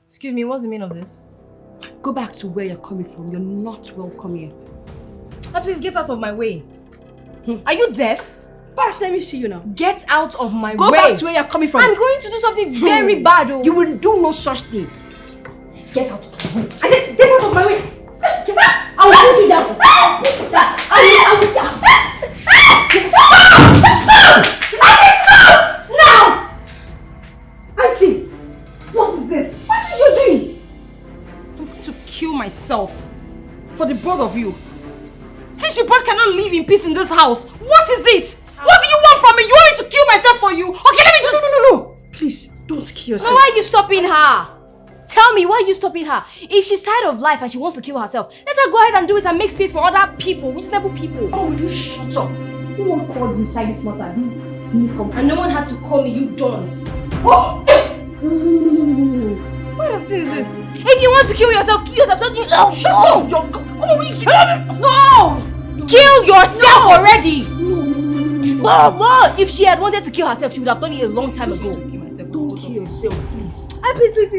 Excuse me, what's the meaning of this? Go back to where you're coming from. You're not welcome here. Now please get out of my way. Are you deaf? Bash, let me see you now. Get out of my way. Go back to where you're coming from. I'm going to do something very bad. Oh. You will do no such thing. Get out of my way. I said, get out of my way. Get out. I will put you down. I will put you down. I will down. Stop! I said stop! Now! Auntie, what is this? What are you doing? I'm going to kill myself for the both of you. Since you both cannot live in peace in this house, what is it? What do you want from me? You want me to kill myself for you? Okay, let me just... No. Please, don't kill yourself. Now why are you stopping her? Tell me, why are you stopping her? If she's tired of life and she wants to kill herself, let her go ahead and do it and make space for other people, reasonable people. Oh, will you shut up? No one called inside this matter. And no one had to call me, you don't. Oh! No. What kind of thing is this? If you want to kill yourself, kill yourself. Shut up! Come on, will you kill me? No! Kill yourself already! No. If she had wanted to kill herself, she would have done it a long time ago. Don't kill yourself, please.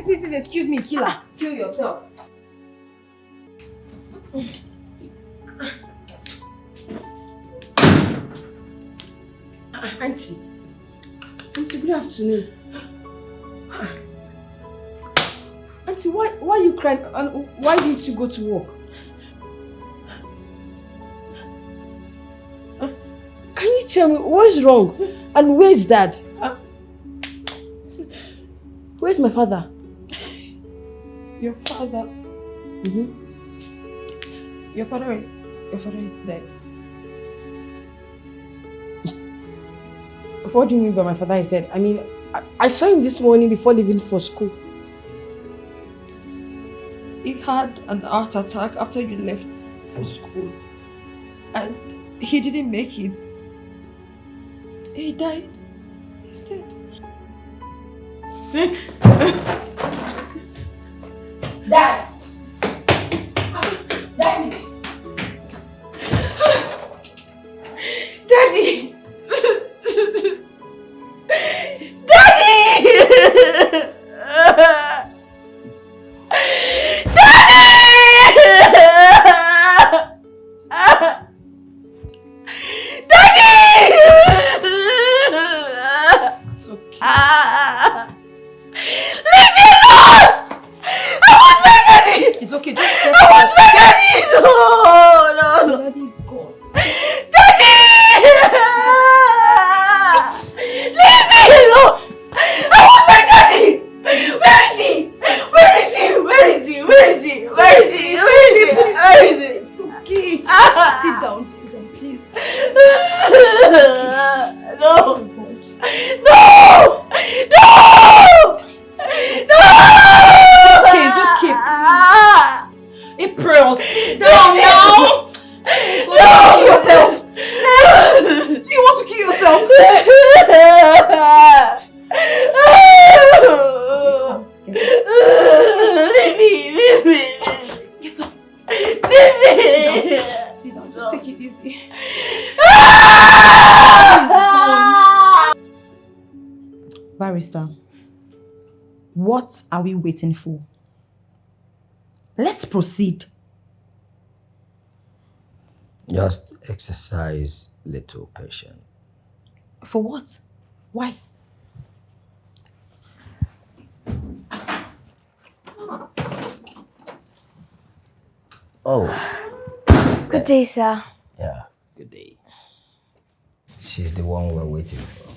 Please, excuse me, kill her. Kill yourself. Auntie, good afternoon. Auntie, why are you crying? And why didn't you go to work? Can you tell me what's wrong? And where's Dad? Where's my father? Your father? Your father is dead. What do you mean by my father is dead? I mean, I saw him this morning before leaving for school. He had an heart attack after you left for school. And he didn't make it. He died. He's dead. Dad! Daddy! Daddy! Barrister, what are we waiting for? Let's proceed. Just exercise little patience. For what? Why? Oh. Good day, sir. Yeah, good day. She's the one we're waiting for.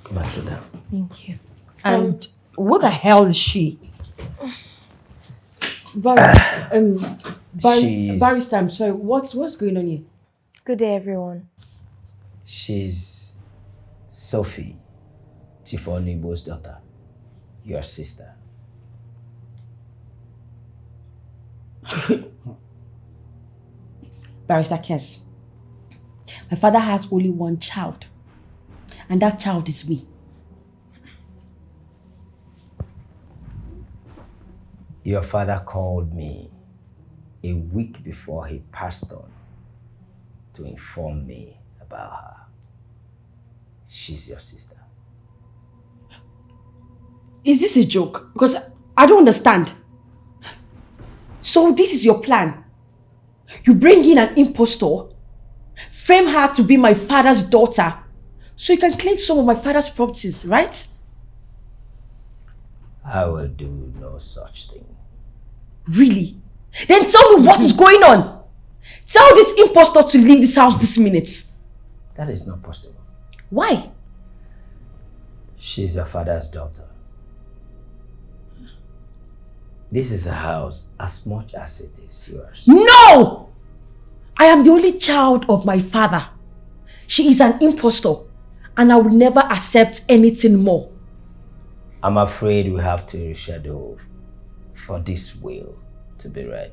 Come and sit down. Thank you. And what the hell is she? Barrister, I'm sorry. What's going on here? Good day, everyone. She's Sophie, Chief Onibo's daughter, your sister. Barrister Kes, my father has only one child, and that child is me. Your father called me a week before he passed on to inform me about her. she's your sister. Is this a joke? Because I don't understand. So this is your plan? You bring in an impostor, frame her to be my father's daughter, so you can claim some of my father's properties, right? I will do no such thing. Really? Then tell me what is going on. Tell this impostor to leave this house this minute. That is not possible. Why? She's your father's daughter. This is a house as much as it is yours. No! I am the only child of my father. She is an impostor, and I will never accept anything more. I'm afraid we have to reschedule for this will to be read.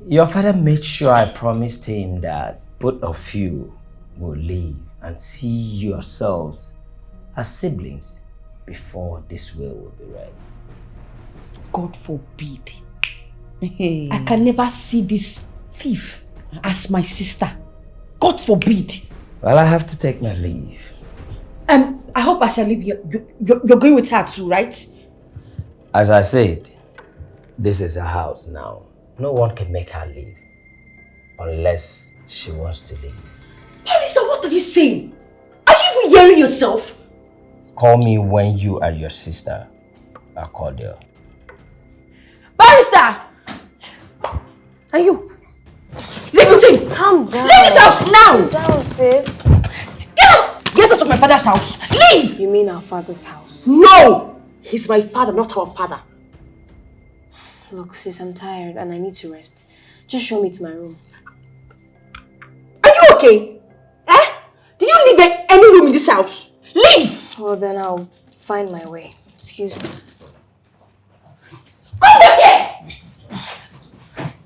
Your father made sure I promised him that both of you will live and see yourselves as siblings before this will be read. God forbid. I can never see this thief as my sister. God forbid. Well, I have to take my leave. I hope I shall leave you. You're going with her too, right? As I said, this is a house now. No one can make her leave unless she wants to leave. Barrister, what are you saying? Are you even hearing yourself? Call me when you and your sister are cordial. Barrister! And you? Leave it in! Calm down. Leave this house now! Calm down, sis. Get out! Get out of my father's house! Leave! You mean our father's house? No! He's my father, not our father. Look, sis, I'm tired and I need to rest. Just show me to my room. Are you okay? Eh? Did you leave any room in this house? Leave! Well, then I'll find my way. Excuse me. Come back here!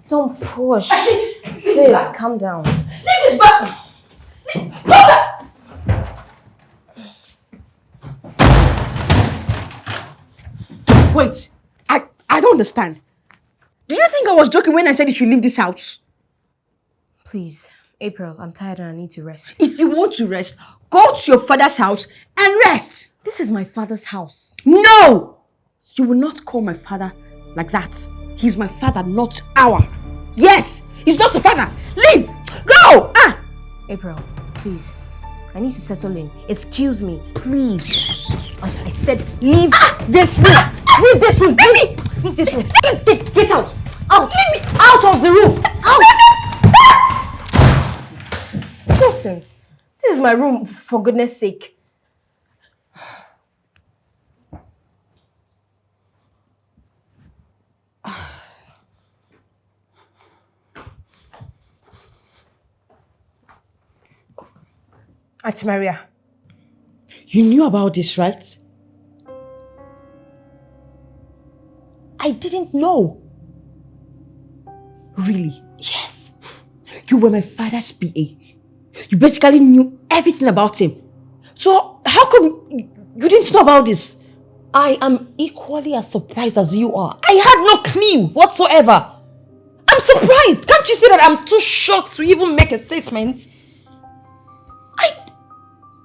Don't push. Sis, calm down. Leave this back! Come back! Wait, I don't understand. Do you think I was joking when I said you should leave this house? Please, April, I'm tired and I need to rest. If you want to rest, go to your father's house and rest. This is my father's house. No! You will not call my father like that. He's my father, not our. Yes, he's not the father. Leave! Go! April, please. I need to settle in. Excuse me, please. I said leave this room. Leave this room. Leave this room. Get out. Out. Leave me out of the room. Out. Nonsense. This is my room, for goodness sake. Auntie Maria, you knew about this, right? I didn't know. Really? Yes. You were my father's PA. You basically knew everything about him. So how come you didn't know about this? I am equally as surprised as you are. I had no clue whatsoever. I'm surprised. Can't you see that I'm too shocked to even make a statement?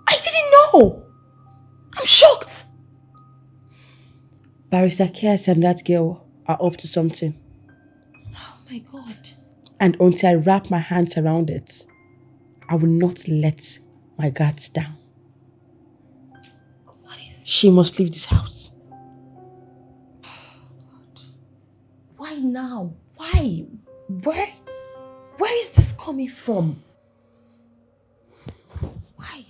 I didn't know. I'm shocked. Barrister Kias and that girl are up to something. Oh my God. And until I wrap my hands around it, I will not let my guards down. What is... She must leave this house. God. Why now? Why? Where is this coming from? Why?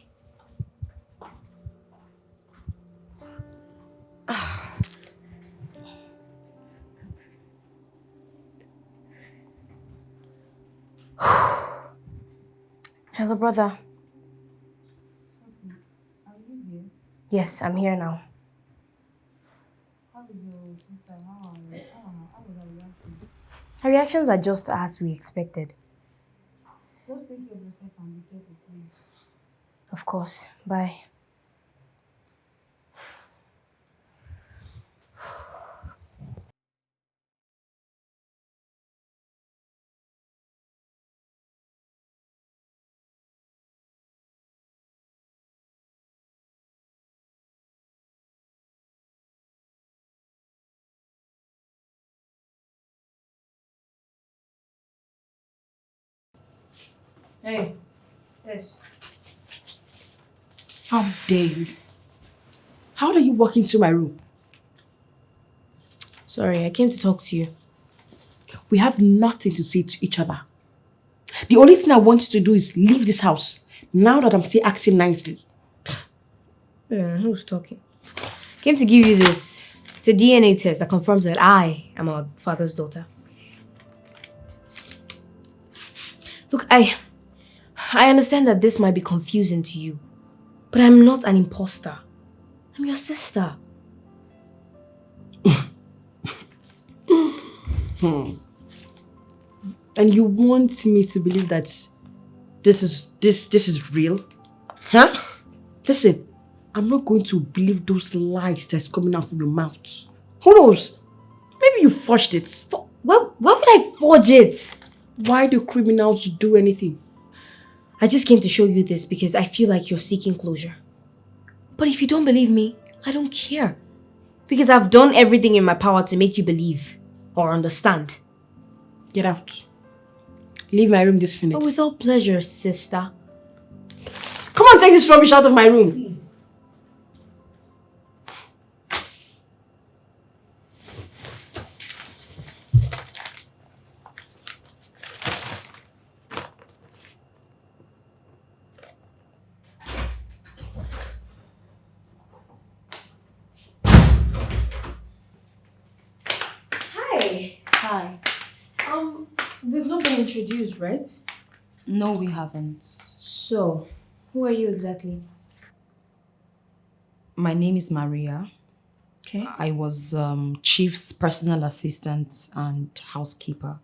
Hello, brother. Yes, I'm here now. Her reactions are just as we expected. Of course. Bye. Hey, sis. How dare you? How dare you walk into my room? Sorry, I came to talk to you. We have nothing to say to each other. The only thing I want you to do is leave this house. Now that I'm still acting nicely. Who's talking? Came to give you this. It's a DNA test that confirms that I am our father's daughter. Look, I understand that this might be confusing to you, but I'm not an imposter. I'm your sister. And you want me to believe that this is real? Huh? Listen, I'm not going to believe those lies that's coming out from your mouth. Who knows? Maybe you forged it. Why would I forge it? Why do criminals do anything? I just came to show you this because I feel like you're seeking closure. But if you don't believe me, I don't care. Because I've done everything in my power to make you believe or understand. Get out. Leave my room this minute. But with all pleasure, sister. Come on, take this rubbish out of my room. Please. Hi. Hi. We've not been introduced, right? No, we haven't. So, who are you exactly? My name is Maria. Okay. I was Chief's personal assistant and housekeeper.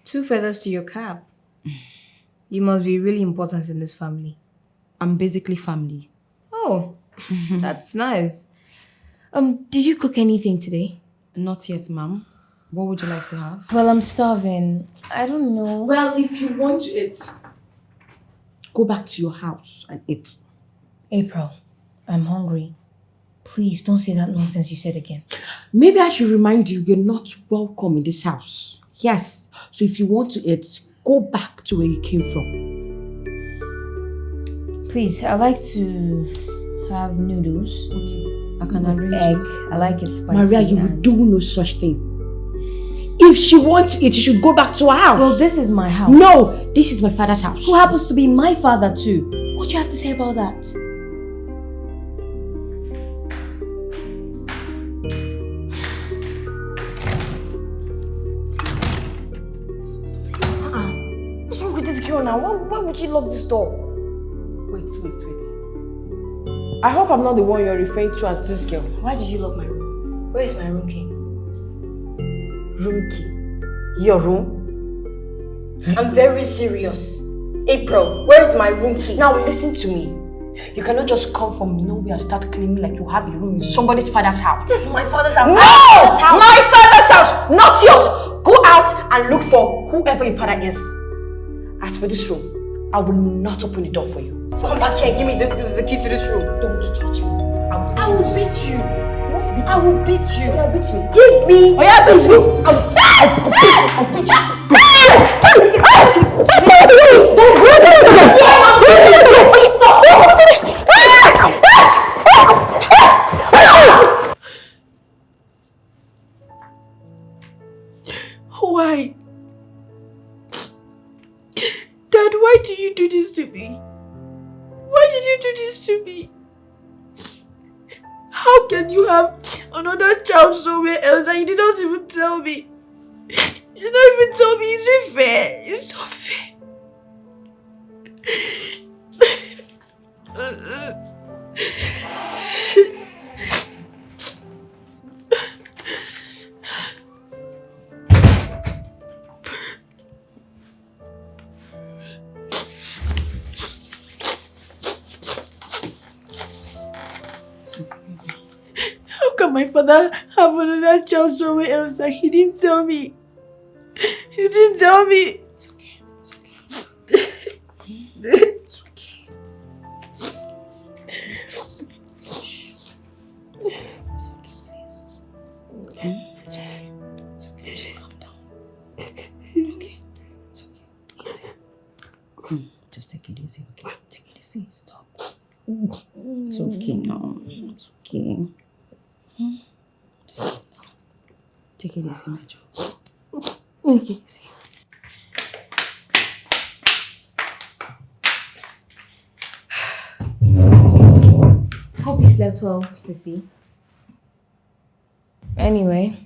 2 feathers to your cap. You must be really important in this family. I'm basically family. Oh, that's nice. Did you cook anything today? Not yet, ma'am. What would you like to have? Well, I'm starving. I don't know. Well, if you want to eat, go back to your house and eat. April, I'm hungry. Please don't say that nonsense you said again. Maybe I should remind you, you're not welcome in this house. Yes. So if you want to eat, go back to where you came from. Please, I like to have noodles. Okay. I can With arrange egg. it. I like it spicy. Maria, you will and- do no such thing. If she wants to eat, she should go back to her house. Well, this is my house. No, this is my father's house. Who happens to be my father too. What do you have to say about that? What's wrong with this girl now? Why would she lock this door? Wait. I hope I'm not the one you're referring to as this girl. Why did you lock my room? Where is my room key? Room key. Your room? I'm very serious. April, where is my room key? Now listen to me. You cannot just come from nowhere and start claiming like you have a room in somebody's father's house. This is my father's house. No! My father's house, not yours! Go out and look for whoever your father is. As for this room, I will not open the door for you. Come back here and give me the key to this room. Don't touch me. I will beat you. What beat I will beat you. Yeah, beat me. Give me. Oh yeah, beat me. I'll beat you. Please stop. Why? Dad, why do you do this to me? Why did you do this to me? How can you have another child somewhere else and you did not even tell me? You did not even tell me. Is it fair? It's not fair. How can my father have another child somewhere else and he didn't tell me? He didn't tell me. It's okay. It's okay. It's okay. It's okay, please. It's okay. It's okay. Just calm down. Okay. It's okay. Easy. easy, okay? Take it easy. Stop. It's okay now. It's okay. Just take it easy, my child. Take it easy. Hope you slept well, Sissy. Anyway,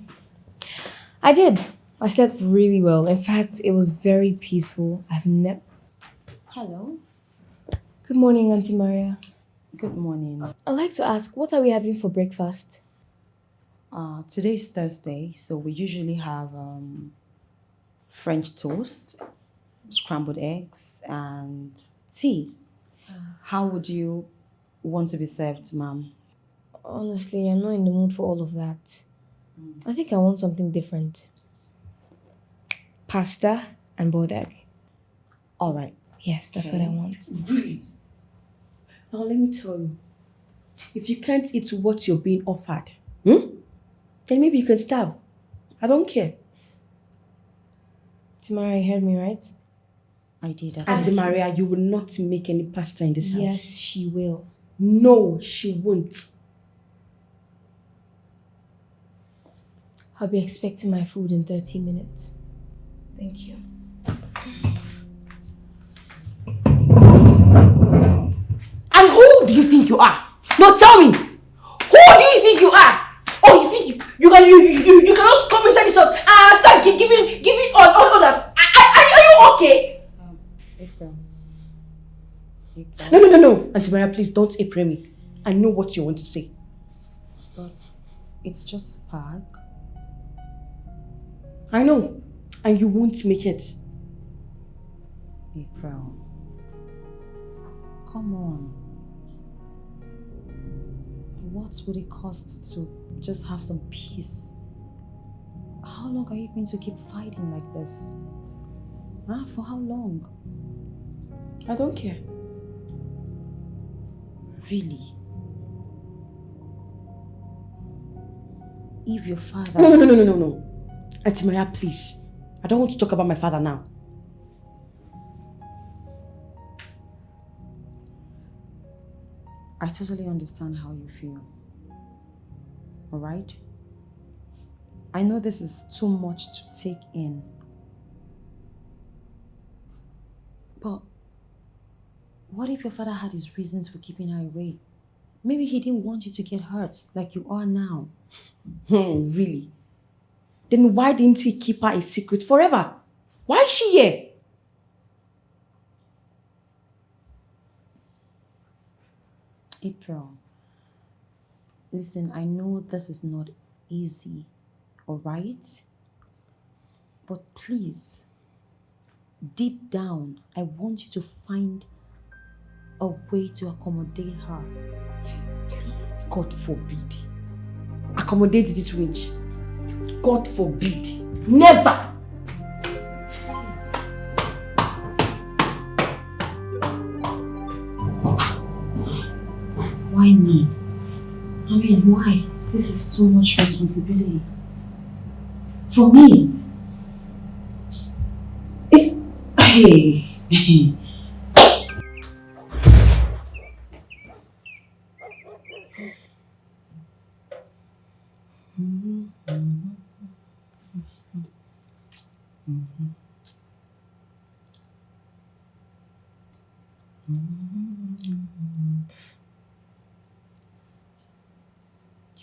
I did. I slept really well. In fact, it was very peaceful. I've never... Hello? Good morning, Auntie Maria. Good morning. I'd like to ask, what are we having for breakfast? Today's Thursday, so we usually have French toast, scrambled eggs, and tea. How would you want to be served, ma'am? Honestly, I'm not in the mood for all of that. I think I want something different. Pasta and boiled egg. All right. Yes, that's what I want. Really? Now let me tell you. If you can't eat what you're being offered, then maybe you can starve. I don't care. Tamara, you heard me, right? I did. Auntie Maria, you will not make any pasta in this house. Yes, she will. No, she won't. I'll be expecting my food in 30 minutes. Thank you. And who do you think you are? No, tell me. Who do you think you are? Oh, you think you can just come inside this house and start giving orders? Are you okay? April. No. Auntie Maria, please don't April me. I know what you want to say. But it's just spag. I know. And you won't make it. April. Come on. What would it cost to just have some peace? How long are you going to keep fighting like this? Huh? For how long? I don't care. Really? If your father... No. Auntie Maria, please. I don't want to talk about my father now. I totally understand how you feel. Alright? I know this is too much to take in. But what if your father had his reasons for keeping her away? Maybe he didn't want you to get hurt like you are now. Really? Then why didn't he keep her a secret forever? Why is she here? April, listen, I know this is not easy, alright? But please, deep down, I want you to find a way to accommodate her. Please. God forbid. Accommodate this witch. God forbid. Never! Why me? I mean, why? This is too much responsibility. For me. It's... Hey.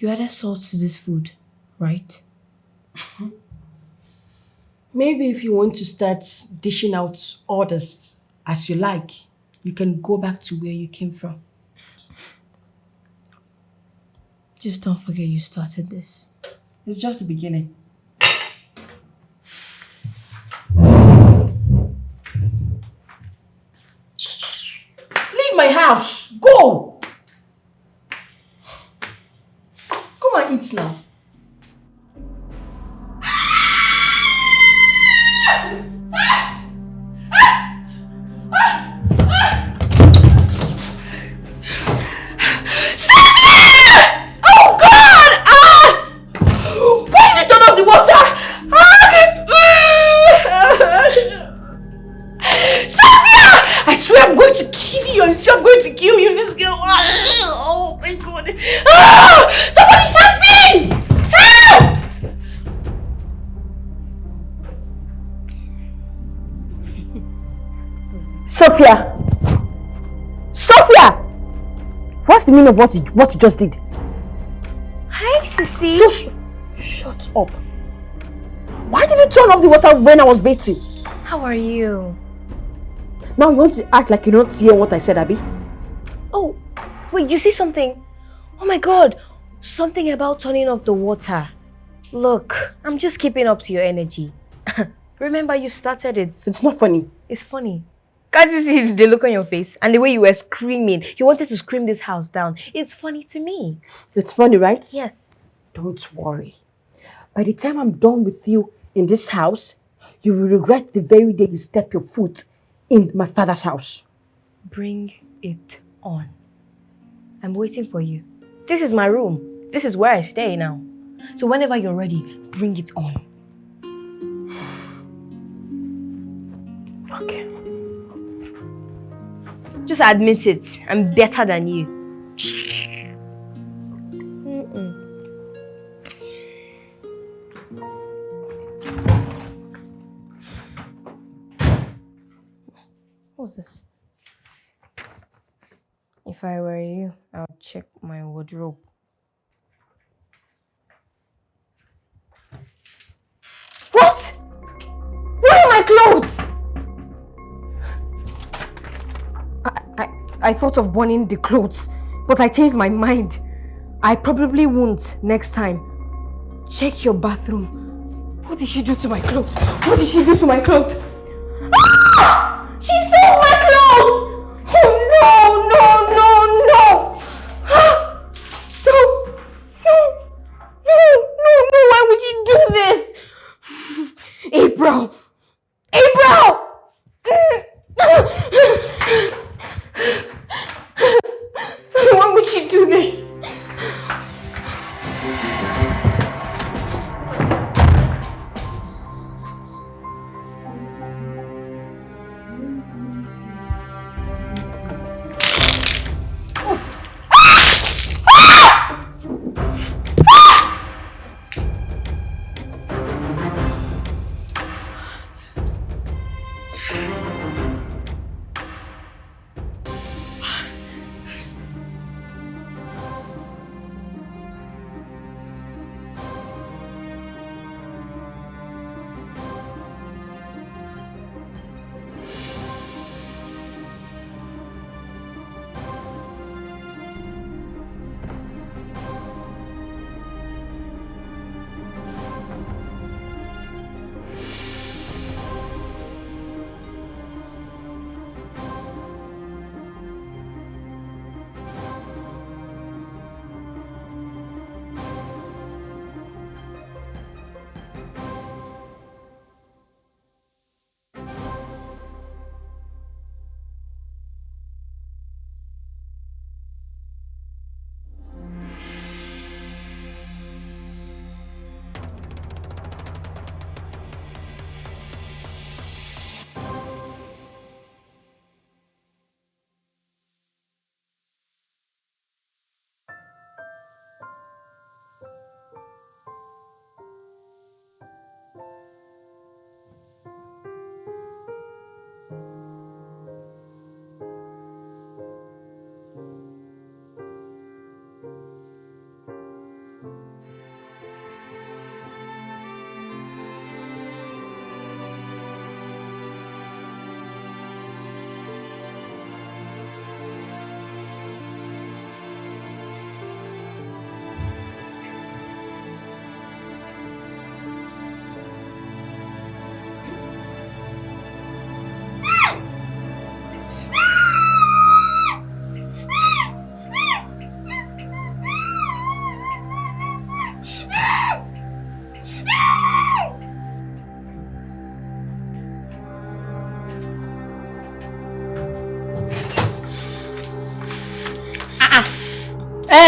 You added salt to this food, right? Maybe if you want to start dishing out orders as you like, you can go back to where you came from. Just don't forget you started this. It's just the beginning. Leave my house! Go! Come and eat now. I swear I'm going to kill Sophia! Sophia! What's the meaning of what you just did? Hi, Sissy. Just shut up. Why did you turn off the water when I was bathing? How are you? Now you want to act like you don't hear what I said, Abby? Oh, wait, you see something? Oh my god, something about turning off the water. Look, I'm just keeping up to your energy. Remember, you started it. It's not funny. It's funny. Can't you see the look on your face? And the way you were screaming. You wanted to scream this house down. It's funny to me. It's funny, right? Yes. Don't worry. By the time I'm done with you in this house, you will regret the very day you step your foot in my father's house. Bring it on. I'm waiting for you. This is my room. This is where I stay now. So whenever you're ready, bring it on. Okay. Just admit it. I'm better than you. What's this? If I were you, I would check my wardrobe. What? Where are my clothes? I thought of burning the clothes, but I changed my mind. I probably won't next time. Check your bathroom. What did she do to my clothes? What did she do to my clothes? Ah! She stole my clothes! Oh no, no, no, no! Ah! No, no, no, no, no, why would you do this? April! April! Why would she do this?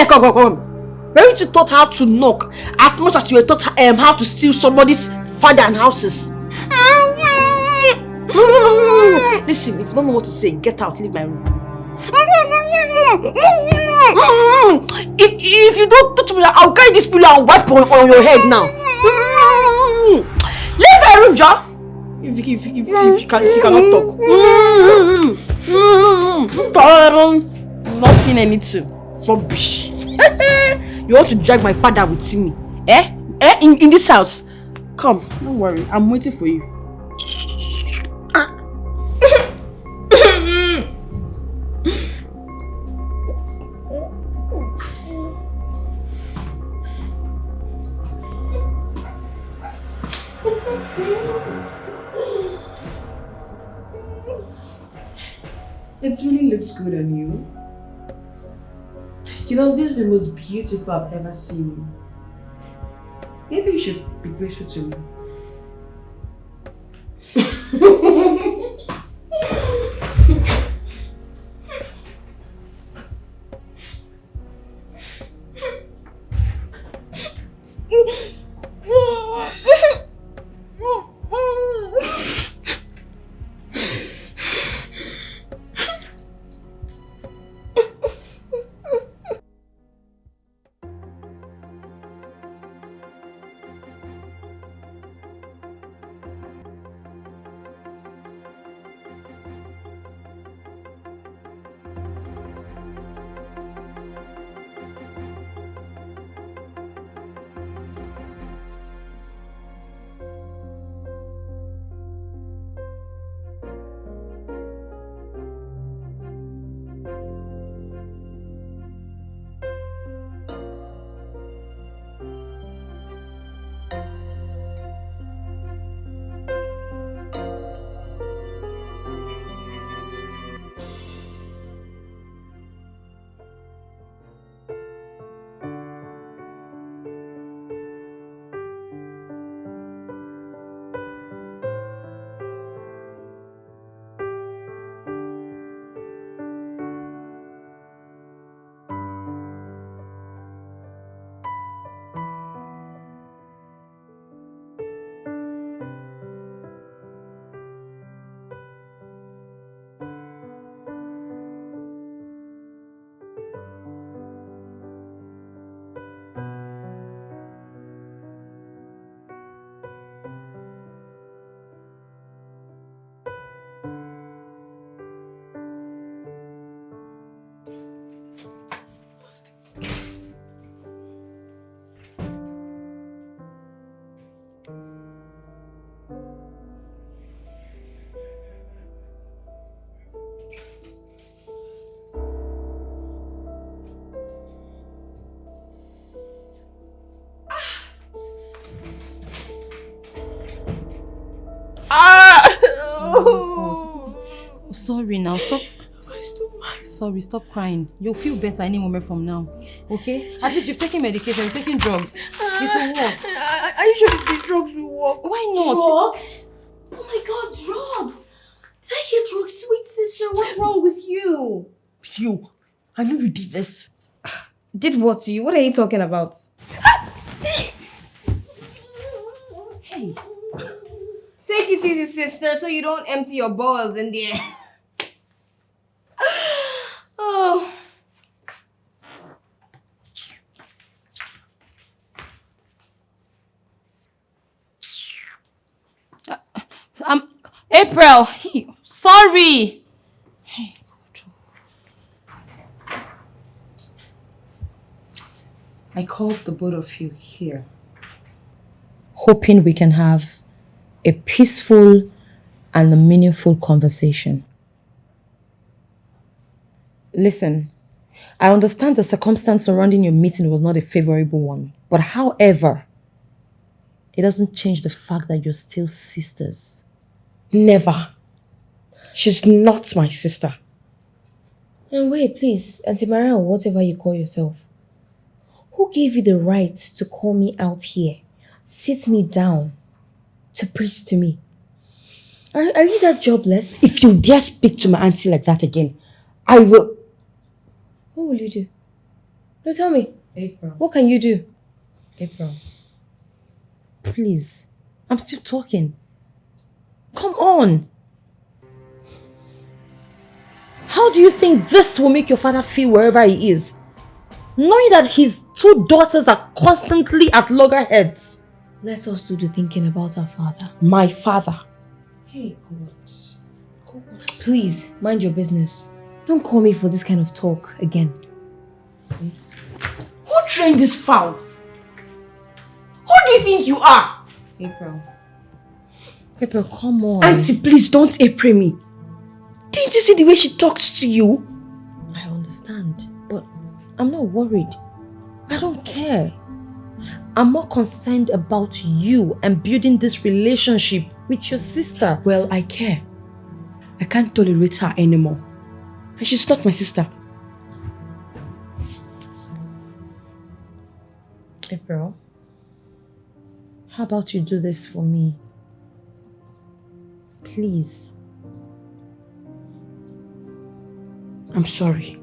Come. Weren't you taught how to knock as much as you were taught how to steal somebody's father and houses? No. Listen, if you don't know what to say, get out, leave my room. If you don't touch me, I'll carry this pillow and wipe on your head now. Leave my room, John. If you cannot talk. I'm not seeing anything. Rubbish. You want to drag my father with me? In this house? Come, don't worry. I'm waiting for you. It really looks good on you. You know, this is the most beautiful I've ever seen. Maybe you should be grateful to me. Sorry now, stop. Sorry, stop crying. You'll feel better any moment from now. Okay? At least you've taken medication, you've taken drugs. It will work. Are you sure the drugs will work? Why not? Drugs? Oh my god, drugs! Did I hear drugs? Sweet sister, what's wrong with you? You. I know you did this. Did what to you? What are you talking about? Hey. Take it easy, sister, so you don't empty your balls in there. Oh. April, sorry. Hey, I called the both of you here, hoping we can have a peaceful and a meaningful conversation. Listen, I understand the circumstance surrounding your meeting was not a favorable one, but however, it doesn't change the fact that you're still sisters. Never. She's not my sister. And wait, please, Auntie Maria or whatever you call yourself. Who gave you the right to call me out here, sit me down, to preach to me? Are you that jobless? If you dare speak to my auntie like that again, I will... What will you do? No, tell me. April. What can you do? April. Please. I'm still talking. Come on. How do you think this will make your father feel wherever he is? Knowing that his two daughters are constantly at loggerheads. Let us do the thinking about our father. My father. Hey, God. God. please, mind your business. Don't call me for this kind of talk again. Who trained this fowl? Who do you think you are? April. April, come on. Auntie, please don't April me. Didn't you see the way she talks to you? I understand, but I'm not worried. I don't care. I'm more concerned about you and building this relationship with your sister. Well, I care. I can't tolerate her anymore. And she's not my sister. April, how about you do this for me? Please. I'm sorry.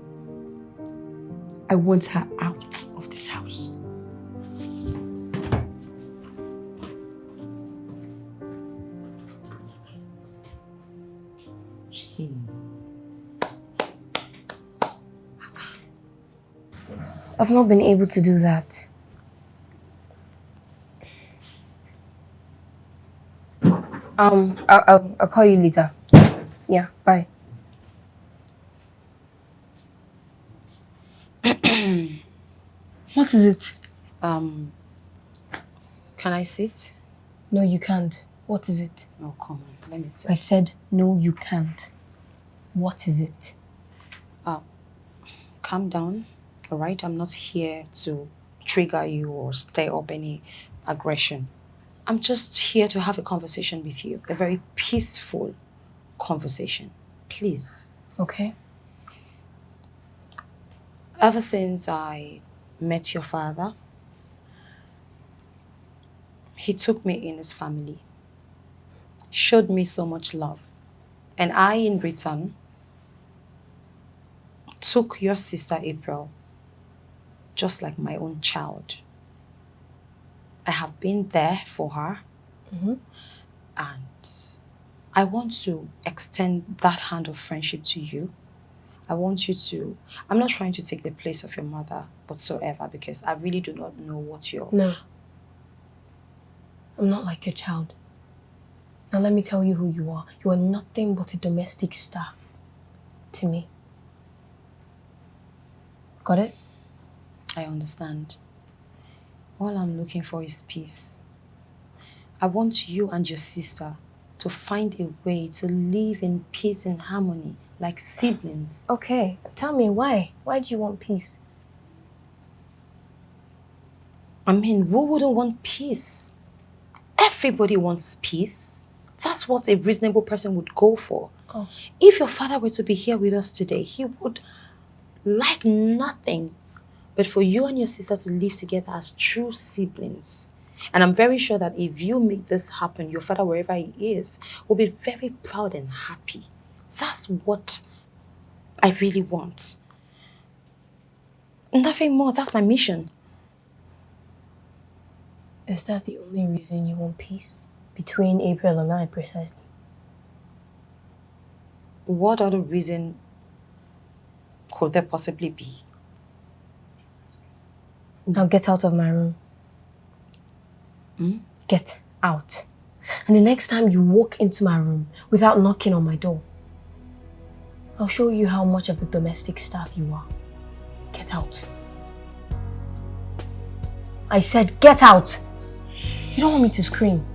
I want her out of this house. I've not been able to do that. I'll call you later. Yeah, bye. What is it? Can I sit? No, you can't. What is it? No, come on, let me sit. I said, no, you can't. What is it? Calm down, all right? I'm not here to trigger you or stir up any aggression. I'm just here to have a conversation with you, a very peaceful conversation. Please. Okay. Ever since I met your father, he took me in his family, showed me so much love, and I, in return, took your sister April just like my own child. I have been there for her, and I want to extend that hand of friendship to you. I want you to, I'm not trying to take the place of your mother whatsoever, because I really do not know what you're... No. I'm not like your child. Now let me tell you who you are. You are nothing but a domestic staff to me. Got it? I understand. All I'm looking for is peace. I want you and your sister to find a way to live in peace and harmony like siblings. Okay, tell me why. Why do you want peace? I mean, who wouldn't want peace? Everybody wants peace. That's what a reasonable person would go for. Oh. If your father were to be here with us today, he would like nothing but for you and your sister to live together as true siblings. And I'm very sure that if you make this happen, your father, wherever he is, will be very proud and happy. That's what I really want. Nothing more. That's my mission. Is that the only reason you want peace? Between April and I, precisely. What other reason could there possibly be? Now get out of my room. Get out. And the next time you walk into my room without knocking on my door, I'll show you how much of a domestic staff you are. Get out. I said get out! You don't want me to scream.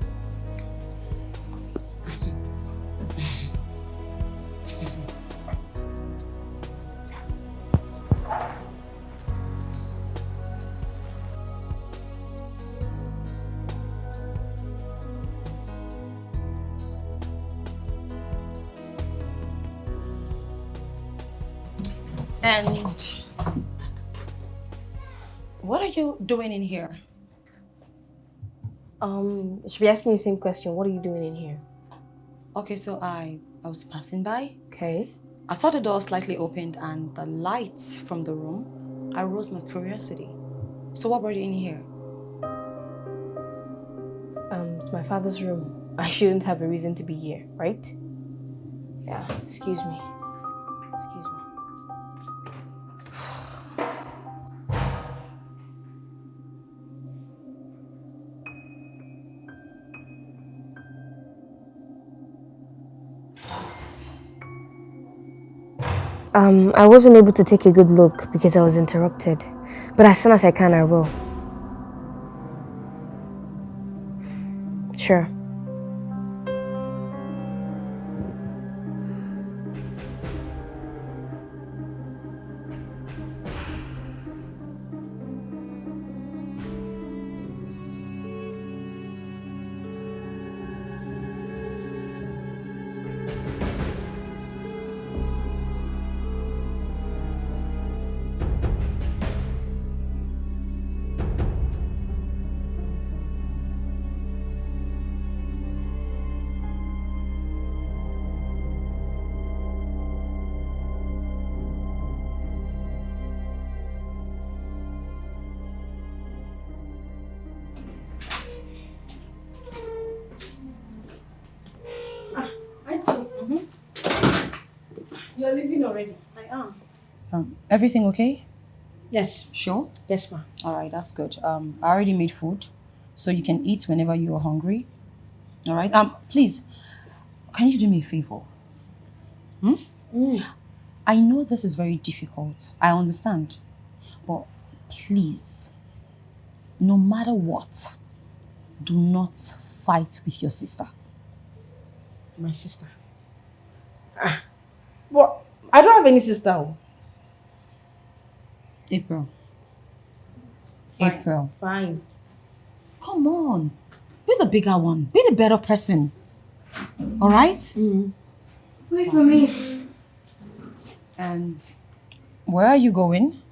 And what are you doing in here? I should be asking you the same question. What are you doing in here? Okay, so I was passing by. Okay. I saw the door slightly opened and the lights from the room. I rose my curiosity. So what brought you in here? It's my father's room. I shouldn't have a reason to be here, right? Yeah, excuse me. Excuse me. I wasn't able to take a good look because I was interrupted. But as soon as I can, I will. Sure. You're leaving already. I am. Everything okay? Yes. Sure? Yes, ma. All right, that's good. I already made food, so you can eat whenever you are hungry. All right? Please, can you do me a favor? I know this is very difficult. I understand. But please, no matter what, do not fight with your sister. My sister. But I don't have any sister. April. Fine. April. Fine. Come on. Be the bigger one. Be the better person. All right? Wait for me. And where are you going?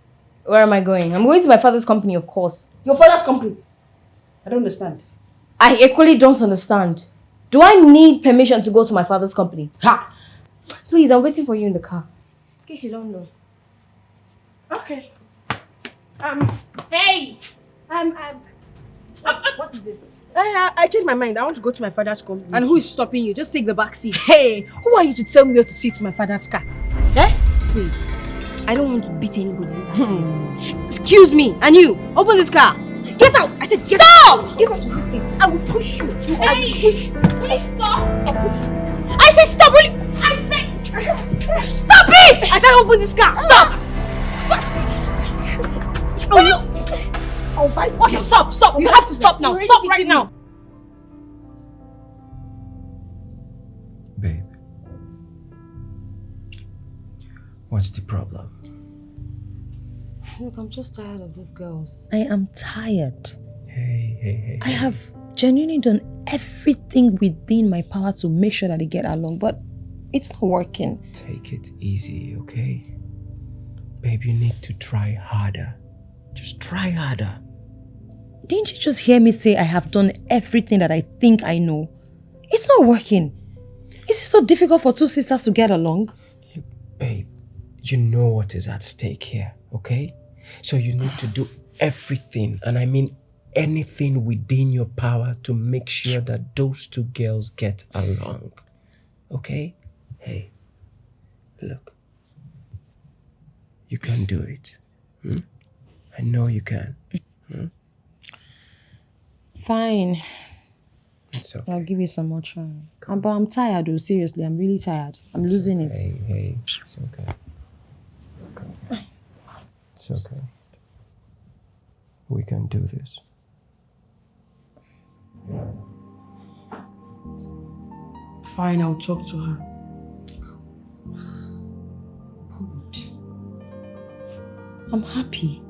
Where am I going? I'm going to my father's company, of course. Your father's company. I don't understand. I equally don't understand. Do I need permission to go to my father's company? Ha! Please, I'm waiting for you in the car. In case you don't know. Okay. Hey! What is it? I changed my mind. I want to go to my father's company. And who is stopping you? Just take the back seat. Hey, who are you to tell me where to sit in my father's car? Eh? Please. I don't want to beat anybody this afternoon. Excuse me. And you, open this car. Get out. I said get out. Get out of this place. I will push you. I will push you. Please stop! I said stop. Will you? I said stop it. I said open this car. Stop. Will you? Okay, stop. Stop. You have to stop now. Stop right now. Babe, what's the problem? Look, I'm just tired of these girls. I am tired. Hey. I have genuinely done everything within my power to make sure that they get along, but it's not working. Take it easy, okay? Babe, you need to try harder. Just try harder. Didn't you just hear me say I have done everything that I think I know? It's not working. Is it so difficult for two sisters to get along? Babe, you know what is at stake here, okay? So you need to do everything, and I mean anything within your power to make sure that those two girls get along, okay? Hey, look, you can do it. I know you can. Fine. It's okay. I'll give you some more try. But I'm tired though, seriously. I'm really tired. I'm losing it. Hey, it's okay. It's okay. We can do this. Fine, I'll talk to her. Good. I'm happy.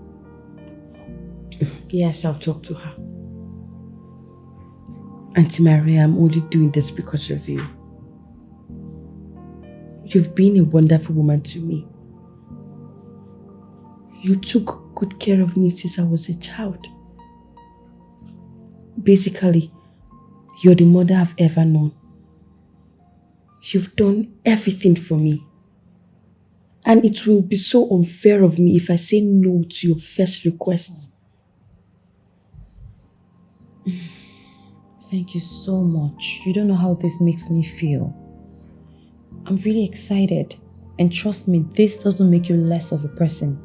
Yes, I'll talk to her. Auntie Maria, I'm only doing this because of you. You've been a wonderful woman to me. You took good care of me since I was a child. Basically, you're the mother I've ever known. You've done everything for me. And it will be so unfair of me if I say no to your first request. Thank you so much. You don't know how this makes me feel. I'm really excited. And trust me, this doesn't make you less of a person.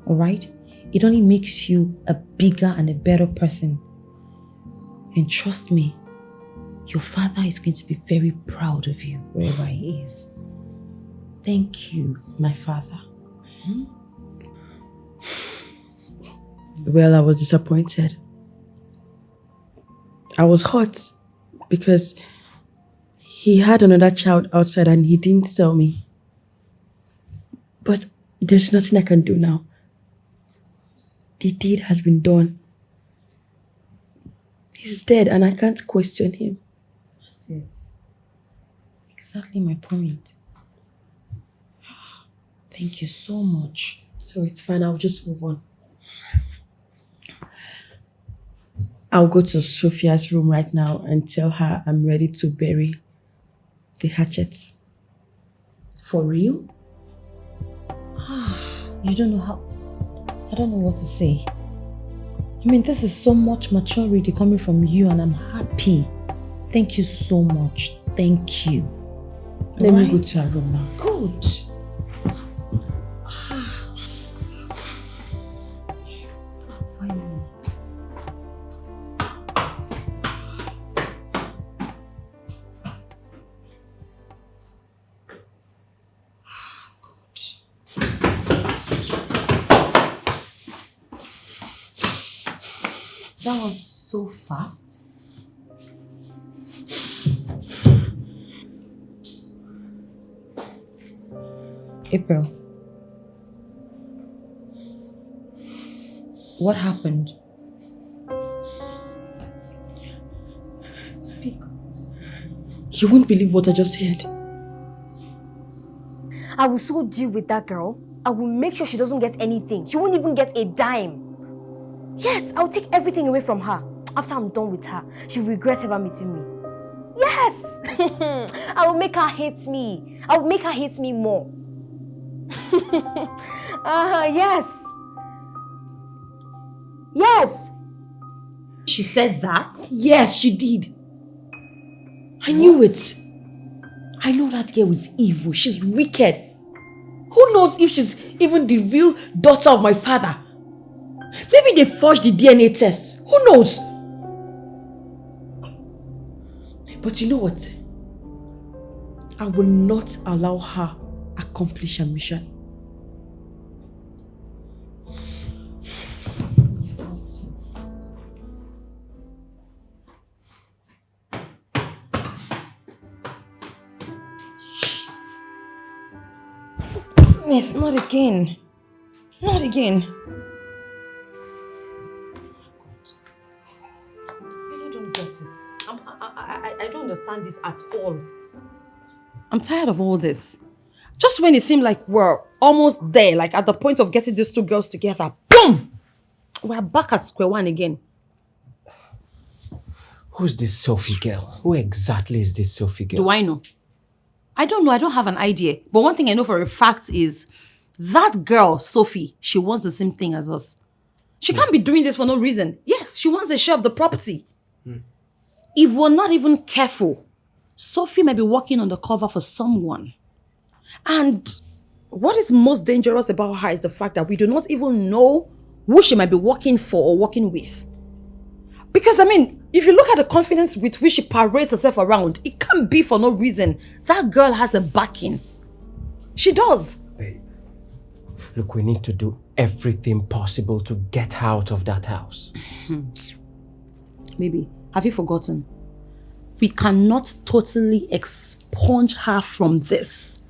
Alright? It only makes you a bigger and a better person. And trust me, your father is going to be very proud of you wherever he is. Thank you, my father. Well, I was disappointed. I was hurt because he had another child outside and he didn't tell me. But there's nothing I can do now. The deed has been done. He's dead and I can't question him. That's it. Exactly my point. Thank you so much. So it's fine, I'll just move on. I'll go to Sophia's room right now and tell her I'm ready to bury the hatchet. For real? You don't know how... I don't know what to say. I mean, this is so much maturity coming from you and I'm happy. Thank you so much. Thank you. Let me go to her room now. Good. Finally. That was so fast. April. What happened? Speak. You won't believe what I just heard. I will so deal with that girl. I will make sure she doesn't get anything. She won't even get a dime. Yes, I'll take everything away from her. After I'm done with her, she'll regret ever meeting me. Yes! I will make her hate me. I will make her hate me more. Yes. Yes. She said that? Yes, she did. I knew it. I know that girl is evil. She's wicked. Who knows if she's even the real daughter of my father? Maybe they forged the DNA test. Who knows? But you know what? I will not allow her accomplish her mission. Miss, not again. Not again. I really don't get it. I don't understand this at all. I'm tired of all this. Just when it seemed like we're almost there, like at the point of getting these two girls together, boom! We're back at square one again. Who's this Sophie girl? Who exactly is this Sophie girl? Do I know? I don't know. I don't have an idea. But one thing I know for a fact is that girl, Sophie, she wants the same thing as us. She can't be doing this for no reason. Yes, she wants a share of the property. If we're not even careful, Sophie may be working undercover for someone. And what is most dangerous about her is the fact that we do not even know who she might be working for or working with. Because, I mean, if you look at the confidence with which she parades herself around, it can't be for no reason. That girl has a backing. She does. Babe, look, we need to do everything possible to get her out of that house. Maybe. Have you forgotten? We cannot totally expunge her from this.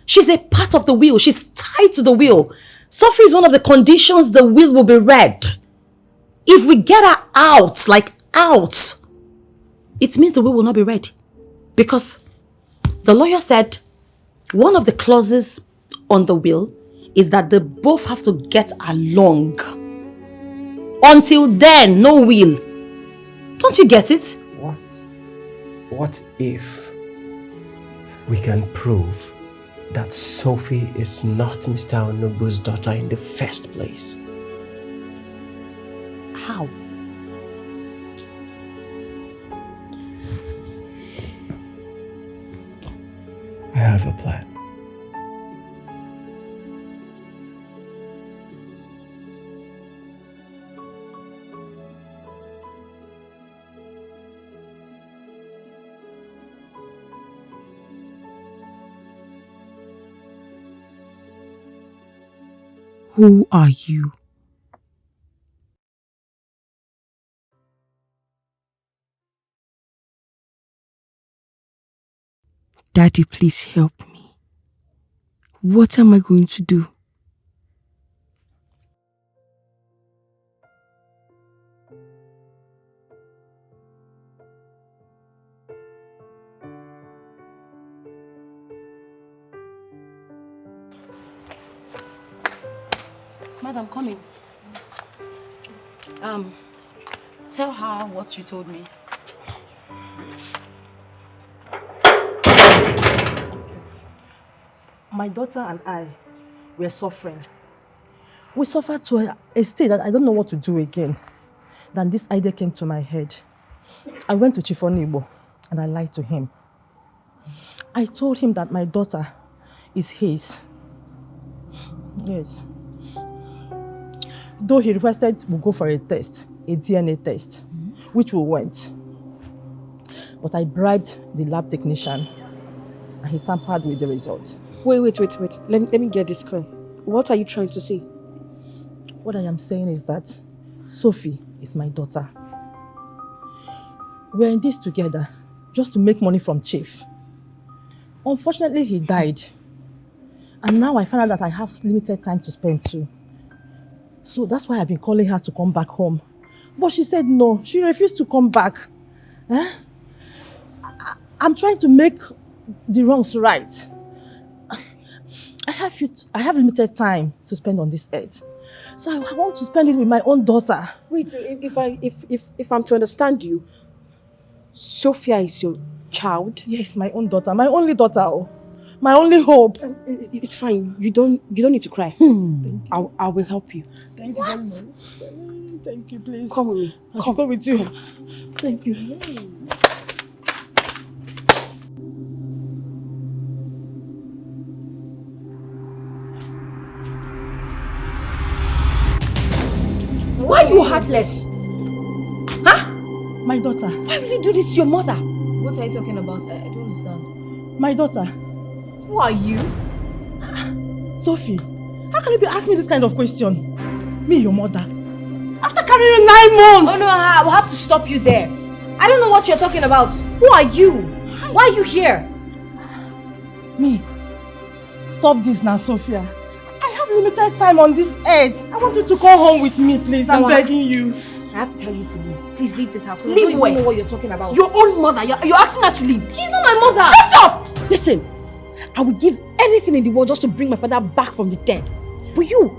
She's a part of the will. She's tied to the will. Sophie is one of the conditions the will will be read. If we get her out, like out, it means the will not be read. Because the lawyer said one of the clauses on the will is that they both have to get along. Until then, no will. Don't you get it? What if we can prove that Sophie is not Mr. Onubu's daughter in the first place? How? I have a plan. Who are you? Daddy, please help me. What am I going to do? Madam, come in. Tell her what you told me. My daughter and I were suffering. We suffered to a state that I don't know what to do again. Then this idea came to my head. I went to Chief Igbo and I lied to him. I told him that my daughter is his. Yes. Though he requested we go for a test, a DNA test, which we went. But I bribed the lab technician and he tampered with the result. Wait. Let me get this clear. What are you trying to say? What I am saying is that Sophie is my daughter. We are in this together just to make money from Chief. Unfortunately, he died. And now I found out that I have limited time to spend too. So that's why I've been calling her to come back home. But she said no. She refused to come back. I'm trying to make the wrongs right. I have limited time to spend on this earth. So I want to spend it with my own daughter. Wait, if I'm to understand you, Sophia is your child? Yes, my own daughter. My only daughter. Oh. My only hope. It's fine. You don't need to cry. I will help you. Thank you very much. Thank you, please. Come with me. I should go with you. Thank you. Why are you heartless? Huh? My daughter. Why will you do this to your mother? What are you talking about? I don't understand. My daughter. Who are you? Sophie, how can you be asking me this kind of question? Me, your mother. After carrying 9 months! Oh no, I will have to stop you there. I don't know what you're talking about. Who are you? Why are you here? Me. Stop this now, Sophia. I have limited time on this earth. I want you to come home with me, please. I'm begging you. I have to tell you to leave. Please leave this house. Leave I don't where? even know what you're talking about. Your own mother. You're asking her to leave. She's not my mother. Shut up! Listen, I would give anything in the world just to bring my father back from the dead. But your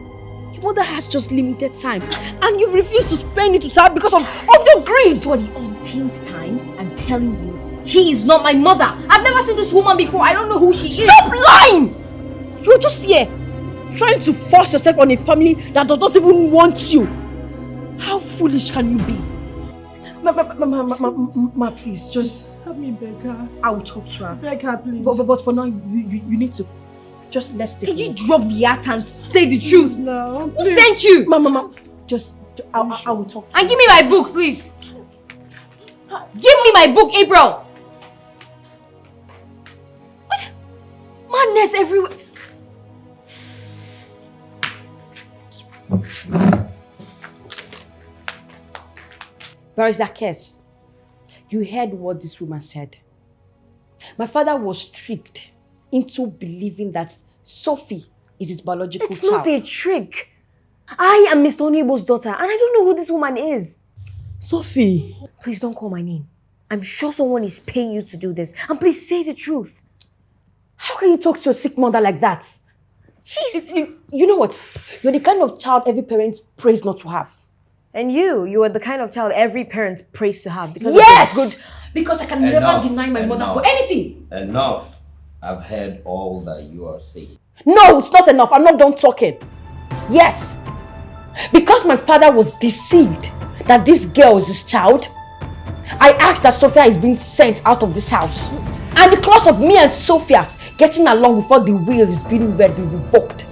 mother has just limited time. And you refuse to spend it with her because of your greed. For the umpteenth time, I'm telling you, she is not my mother. I've never seen this woman before. I don't know who she is. Stop lying! You're just here, trying to force yourself on a family that does not even want you. How foolish can you be? Ma, please, just Help me beg her. I will talk to her. Beg her, please. But for now, you need to just let's take. Can you drop the act and say the truth? No. Who sent you? Mama, just I will talk. And give me my book, please. Give me my book, April. What? Madness everywhere. Barrister Kess, you heard what this woman said. My father was tricked into believing that Sophie is his biological It's child. not a trick. I am Mr. Onibo's daughter and I don't know who this woman is. Sophie. Please don't call my name. I'm sure someone is paying you to do this. And please say the truth. How can you talk to your sick mother like that? You know what? You're the kind of child every parent prays not to have. And you are the kind of child every parent prays to have. Because Yes! of good. Because I can never deny my mother for anything. Enough. I've heard all that you are saying. No, it's not enough. I'm not done talking. Yes. Because my father was deceived that this girl is his child, I asked that Sophia is being sent out of this house. And the clause of me and Sophia getting along before the will is being read be revoked.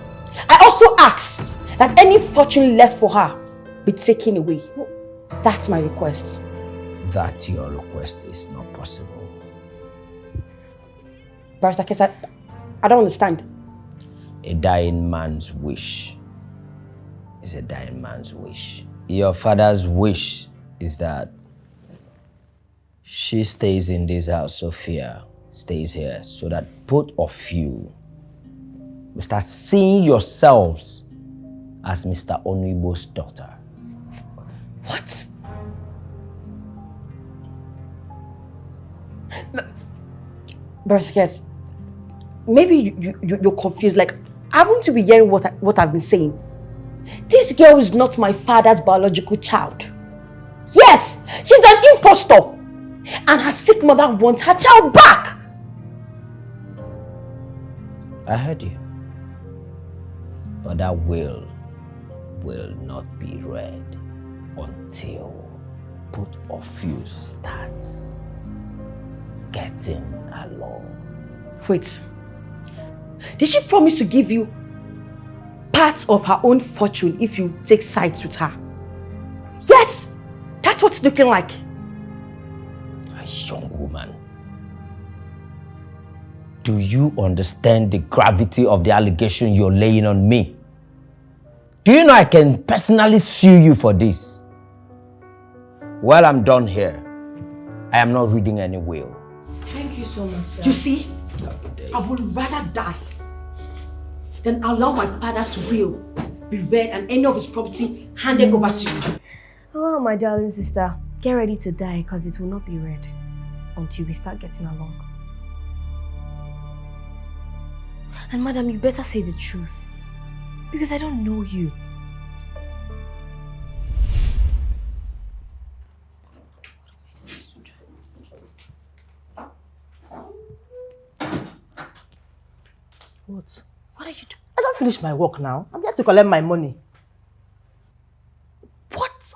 I also asked that any fortune left for her be taken away. That's my request. That your request is not possible. Barrister Kessa, I don't understand. A dying man's wish is a dying man's wish. Your father's wish is that she stays in this house, Sophia stays here, so that both of you will start seeing yourselves as Mr. Onwibo's daughter. What? Bersikes, maybe you're confused. Like, haven't you been hearing what I've been saying? This girl is not my father's biological child. Yes, she's an impostor. And her sick mother wants her child back. I heard you. But that will not be read until both of you starts getting along. Wait. Did she promise to give you part of her own fortune if you take sides with her? Yes! That's what it's looking like. A young woman. Do you understand the gravity of the allegation you're laying on me? Do you know I can personally sue you for this? Well, I'm done here. I am not reading any will. Thank you so much, sir. You see, I would rather die than allow my father's will be read and any of his property handed over to you. Oh, my darling sister, get ready to die because it will not be read until we start getting along. And madam, you better say the truth because I don't know you. What? What are you doing? I don't finish my work now. I'm here to collect my money. What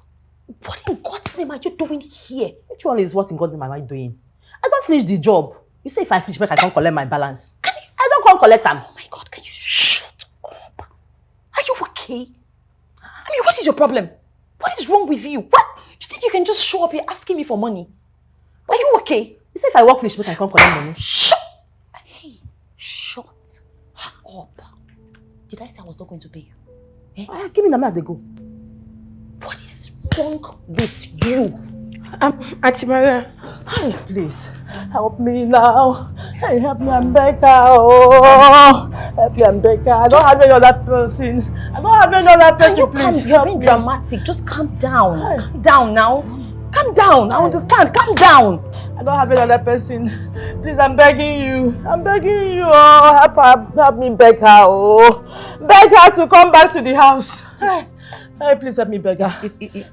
in God's name are you doing here? Which one is what in God's name am I doing? I don't finish the job. You say if I finish work, I can't collect my balance. I don't come collect them. Oh my God, can you shut up? Are you okay? I mean, what is your problem? What is wrong with you? What? You think you can just show up here asking me for money? Are you okay? You say if I work finish work, I can't collect money. Shut up. Did I say I was not going to pay you? Eh? Give me the money, they go. What is wrong with you? Auntie Maria. Hey, please, help me now. Hey, help me, I'm Becca. Oh, help me, I'm Becca. I don't have any other person. I don't have any other person, please. You're being dramatic. Just calm down. Calm down now. Calm down. I understand. Calm down. I don't have any other person. Please, I'm begging you. I'm begging you. Oh, help me, Becca. Oh, beg her to come back to the house. Hey, please help me, Becca.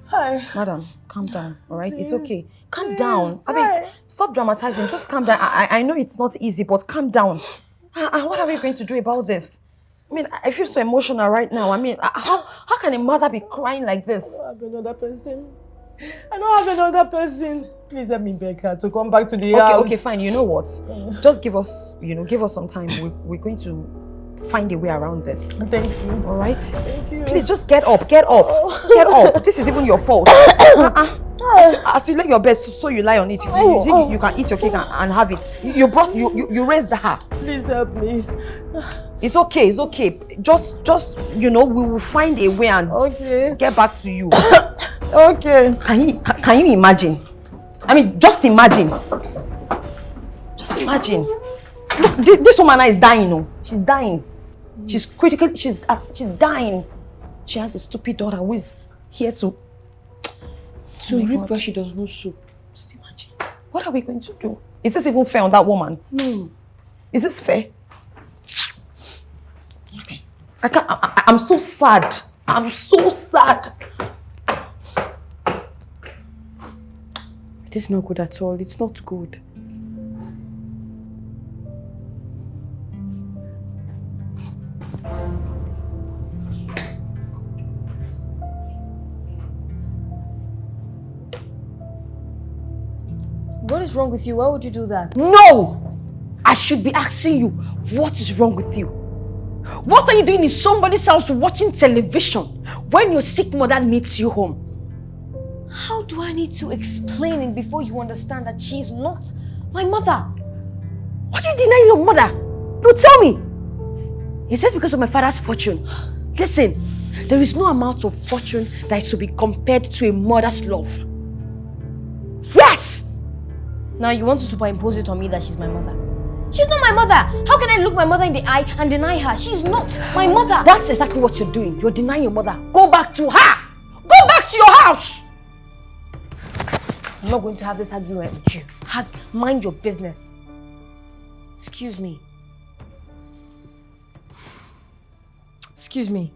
Hi. Madam, calm down, all right? Please. It's okay. Calm down. I mean, stop dramatizing. Just calm down. I know it's not easy, but calm down. What are we going to do about this? I mean, I feel so emotional right now. I mean, how can a mother be crying like this? I don't have another person. I don't have another person. Please help me, Becca, to come back to the house. Okay, fine. You know what? Just give us some time. We're going to find a way around this. Thank you. All right? Thank you. Please just get up. Get up. This is even your fault. As you lay your bed, so you lie on it. You can eat your cake and have it. You raised her. Please help me. It's okay. Just we will find a way and get back to you. Okay. Can you imagine? I mean, just imagine. Just imagine. Look, this woman is dying. No, she's dying. She's critical. She's dying. She has a stupid daughter who is here to reap where she does not sow. Just imagine. What are we going to do? Is this even fair on that woman? No. Is this fair? Okay. I'm so sad. I'm so sad. It is not good at all. It's not good. What is wrong with you? Why would you do that? No! I should be asking you, what is wrong with you? What are you doing in somebody's house watching television when your sick mother needs you home? How do I need to explain it before you understand that she is not my mother? What are you denying your mother? No, tell me. Is it because of my father's fortune? Listen, There is no amount of fortune that is to be compared to a mother's love. Yes! Now you want to superimpose it on me that she's my mother. She's not my mother. How can I look my mother in the eye and deny her? She's not my mother. That's exactly what you're doing. You're denying your mother. Go back to her. Go back to your house. I'm not going to have this argument with you. Mind your business. Excuse me. Excuse me.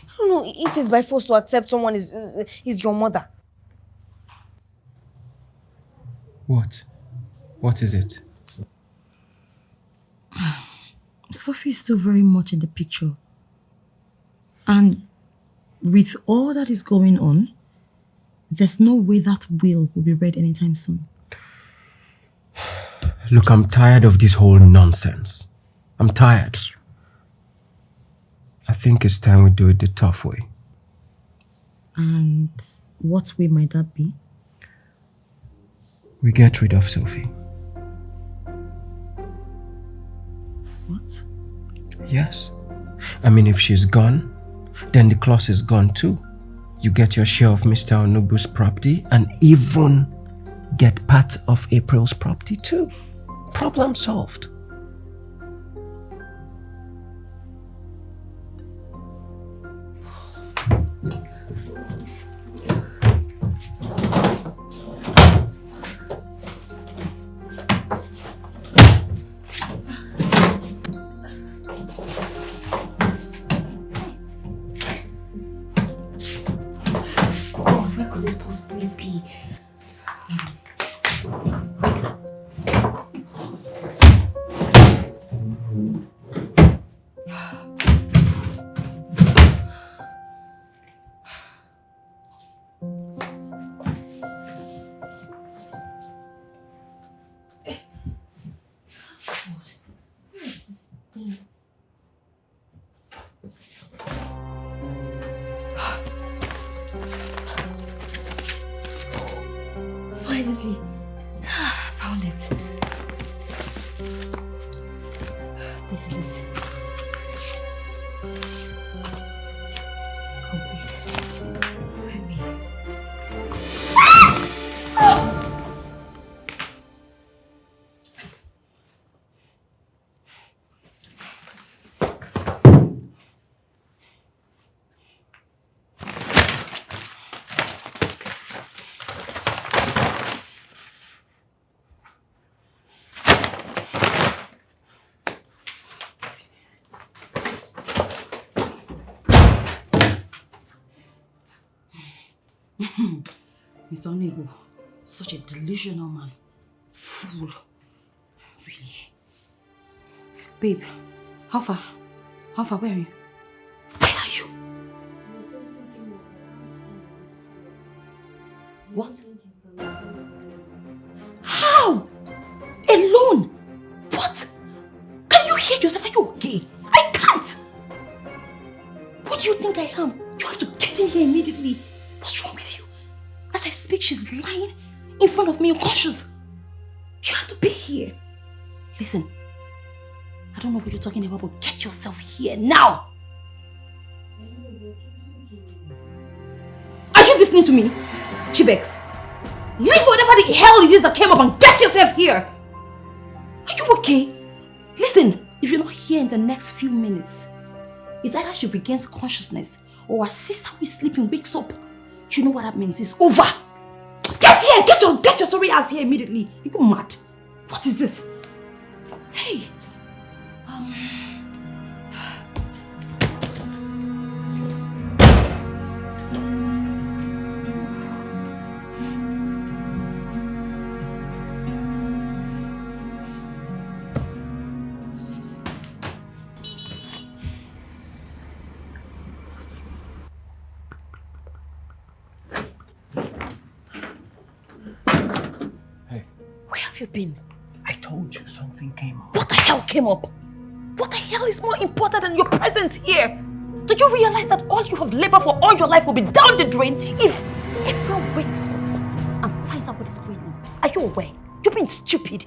I don't know if it's by force to accept someone is your mother. What? What is it? Sophie is still very much in the picture. And with all that is going on, there's no way that will be read anytime soon. Look, I'm tired of this whole nonsense. I'm tired. I think it's time we do it the tough way. And what way might that be? We get rid of Sophie. What? Yes. I mean, if she's gone, then the clause is gone too. You get your share of Mr. Onubu's property and even get part of April's property too. Problem solved. Finally, found it. This is it. It's complete. Let me. Mr. Onego, such a delusional man. Fool. Really. Babe, how far? How far? Where are you? Where are you? What? How? Alone? What? Can you hear yourself? Are you okay? I can't! What do you think I am? You have to get in here immediately. What's wrong with you? As I speak, she's lying in front of me, unconscious. You have to be here. Listen, I don't know what you're talking about, but get yourself here now. Are you listening to me? Chibex, leave whatever the hell it is that came up and get yourself here. Are you okay? Listen, if you're not here in the next few minutes, it's either she regains consciousness or her sister who is sleeping wakes up. You know what that means? It's over. Get here! Get your sorry ass here immediately. Are you mad? What is this? Hey. Where have you been? I told you something came up. What the hell came up? What the hell is more important than your presence here? Do you realize that all you have labored for all your life will be down the drain if everyone wakes up and finds out what is going on? Are you aware? You're being stupid.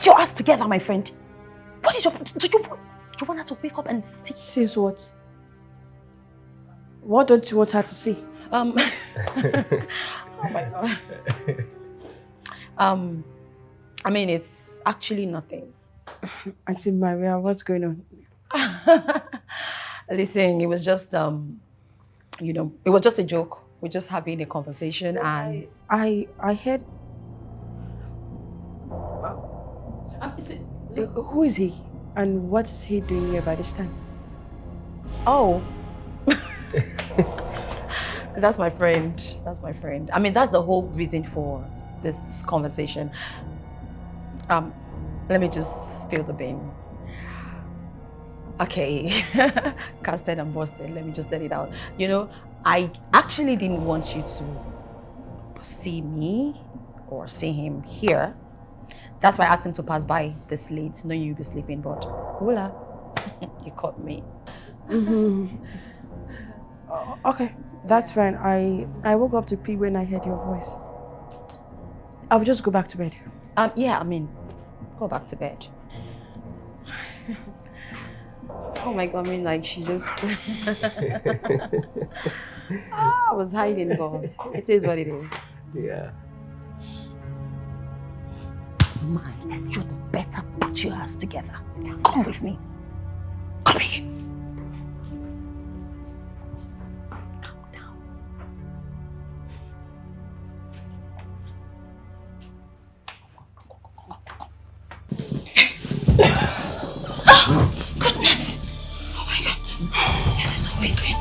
Get your ass together, my friend. What is your... Do you want her to wake up and see? Sees what? What don't you want her to see? Oh my God. I mean, it's actually nothing. Auntie Maria, what's going on? Listen, it was just, you know, it was just a joke. We're just having a conversation and... I heard... Who is he? And what is he doing here by this time? Oh. That's my friend. That's my friend. I mean, that's the whole reason for this conversation. Let me just spill the bean. Okay. Casted and busted. Let me just let it out. You know, I actually didn't want you to see me or see him here. That's why I asked him to pass by this late, knowing you'd be sleeping, but voila, you caught me. Okay, that's fine. I woke up to pee when I heard your voice. I'll just go back to bed. Yeah, I mean, go back to bed. Oh my God, I mean, like, she just... I was hiding, but it is what it is. Yeah. Man, you better put your ass together. Come with me. Come here. Calm down. Oh, goodness. Oh my God. That is so waiting.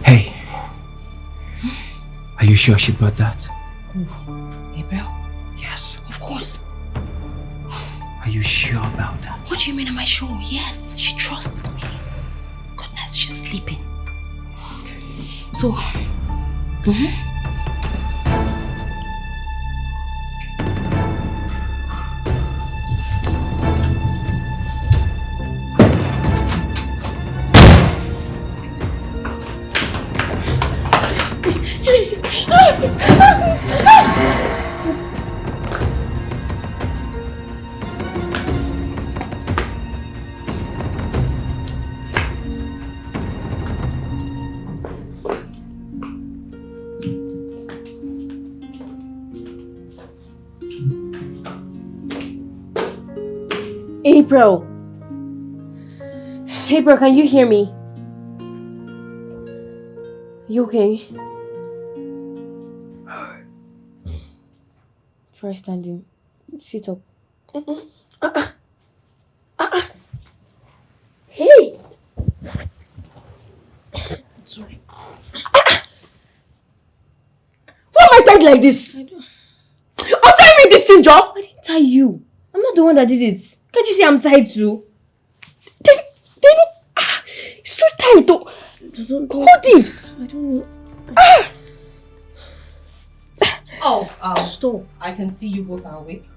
Hey. Are you sure she bought that? Gabriel? Yes. Of course. Are you sure about that? What do you mean, am I sure? Yes, she trusts me. Goodness, she's sleeping. Okay. So, April! April, can you hear me? You okay? Try standing. Sit up. Hey! Sorry. Why am I tied like this? I don't... Oh, tie me this thing, Joe! I didn't tie you. I'm not the one that did it. Can't you see I'm tied too? Then it's too tight though. Don't. Who did? I don't know. Oh, Stop. I can see you both are awake.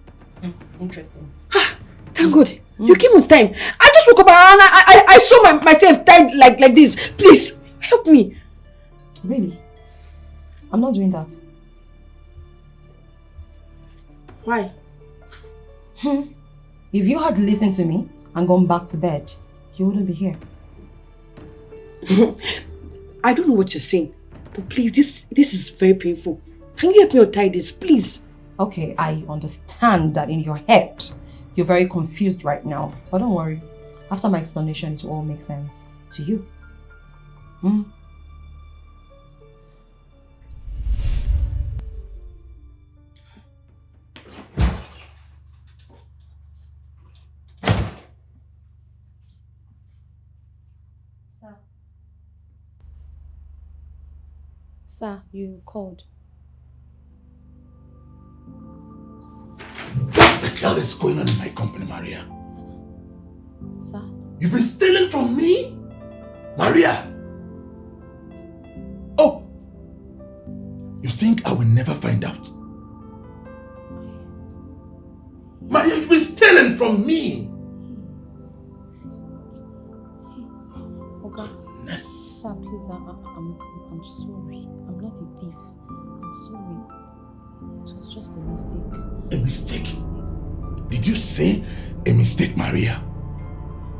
Interesting. Thank God. You came on time. I just woke up and I saw myself tied like this. Please, help me. Really? I'm not doing that. Why? If you had listened to me and gone back to bed, you wouldn't be here. I don't know what you're saying, but please, this is very painful. Can you help me untie this, please? Okay, I understand that in your head, you're very confused right now. But don't worry. After my explanation, it will all make sense to you. Sir, you called. What the hell is going on in my company, Maria? Sir? You've been stealing from me? Maria! Oh! You think I will never find out? Maria, you've been stealing from me! Okay. Goodness. Sir, please. Please, I'm sorry. I'm not a thief. I'm sorry. It was just a mistake. A mistake? Yes. Did you say a mistake, Maria?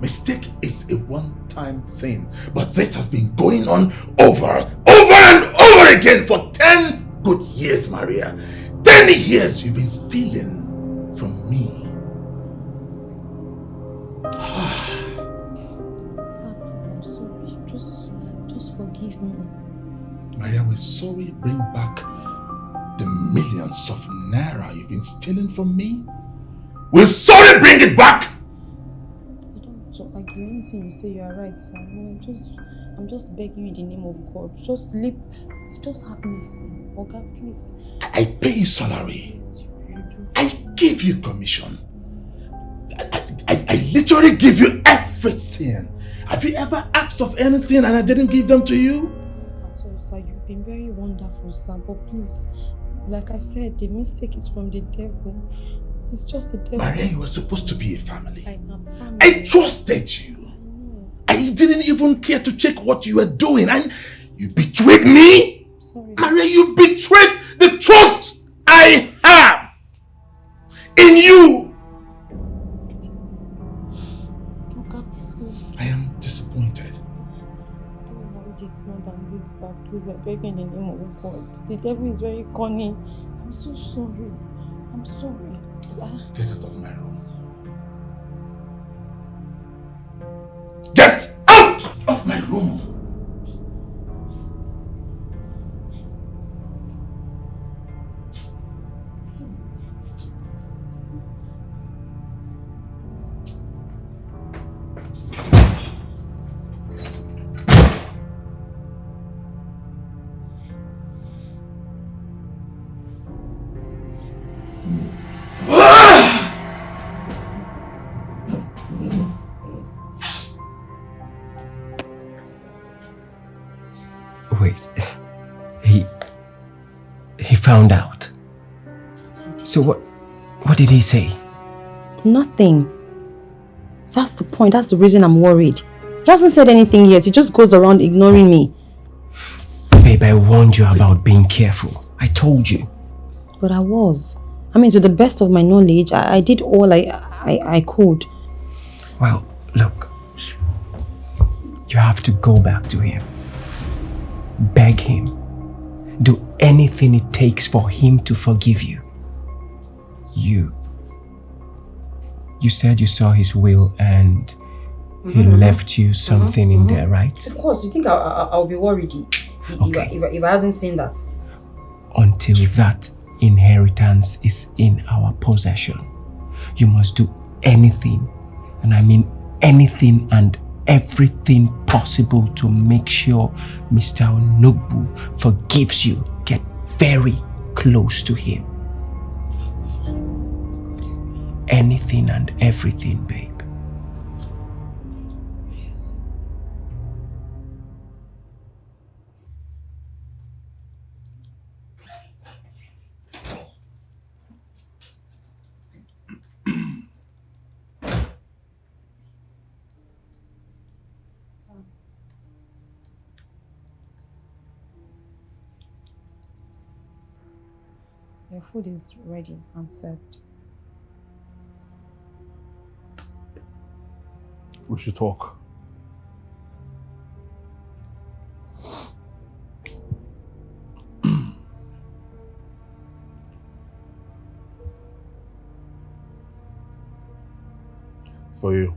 Mistake is a one-time thing, but this has been going on over and over again for 10 good years, Maria. 10 years you've been stealing from me. Sir, please, I'm sorry. Just forgive me. Maria, will sorry bring back the millions of naira you've been stealing from me? Will sorry bring it back? I don't want to argue. Anything you say, you are right, sir. No, I'm just begging you in the name of God. Just have mercy. Okay, please. I pay you salary. Yes, you do. I give you commission. I literally give you everything. Have you ever asked of anything and I didn't give them to you? That's all, sir. You've been very wonderful, sir. But please, like I said, the mistake is from the devil. It's just the devil. Maria, you were supposed to be a family. I am family. I trusted you. I didn't even care to check what you were doing. And you betrayed me? Sorry. Maria, you betrayed the trust I have in you. I am disappointed. Don't allow it more than this, sir. Please, I beg you in the name of God. The devil is very cunning. I'm so sorry. I'm sorry. Get out of my room. Get out of my room! Wait, he found out. So what did he say? Nothing. That's the point. That's the reason I'm worried. He hasn't said anything yet. He just goes around ignoring me. Babe, I warned you about being careful. I told you. But I was. I mean, to the best of my knowledge, I did all I could. Well, look. You have to go back to him. Beg him. Do anything it takes for him to forgive you. You said you saw his will and he left you something in there, right? Of course. You think I'll be worried if I hadn't seen that? Until that inheritance is in our possession, you must do anything, and I mean anything and everything possible to make sure Mr. Onugbu forgives you. Get very close to him. Anything and everything, babe. Yes. Your food is ready and served. We should talk. For you.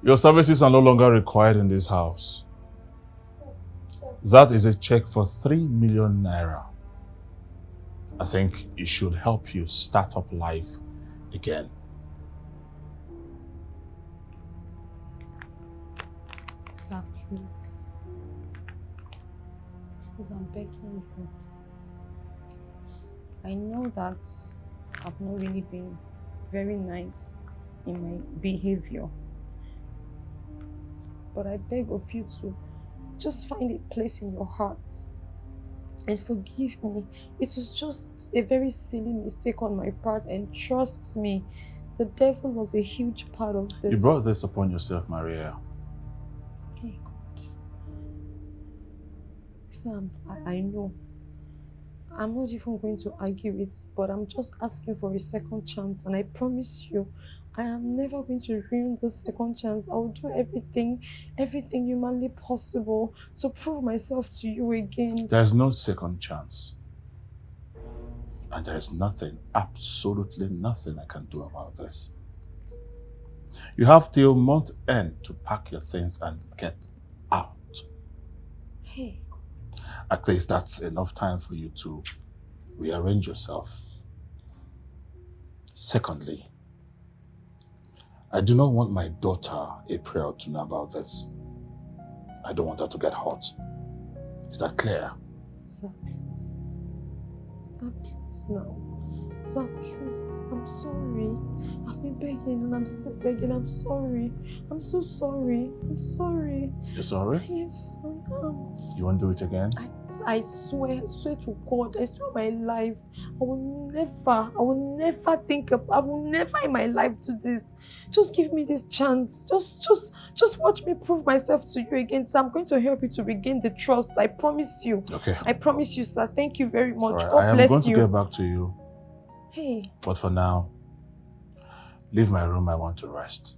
Your services are no longer required in this house. That is a check for 3 million naira. I think it should help you start up life again. Sir, please. Please, I'm begging you. I know that I've not really been very nice in my behavior. But I beg of you to just find a place in your heart and forgive me. It was just a very silly mistake on my part, and trust me, the devil was a huge part of this. You brought this upon yourself, Maria. Hey, God. Sam, I know. I'm not even going to argue it, but I'm just asking for a second chance, and I promise you, I am never going to ruin this second chance. I will do everything humanly possible to prove myself to you again. There's no second chance. And there is nothing, absolutely nothing I can do about this. You have till month end to pack your things and get out. Hey. At least that's enough time for you to rearrange yourself. Secondly, I do not want my daughter, April, to know about this. I don't want her to get hurt. Is that clear? Sir, please. Sir, please now. Sir, please. I'm sorry. I've been begging and I'm still begging. I'm sorry. I'm so sorry. I'm sorry. You're sorry? Yes, I am. You won't do it again? I swear to God, I swear my life, I will never think of, I will never in my life do this. Just give me this chance. Just watch me prove myself to you again. So I'm going to help you to regain the trust. I promise you. Okay. I promise you, sir. Thank you very much. Right. God bless you. I am going to get back to you. Hey. But for now, leave my room. I want to rest.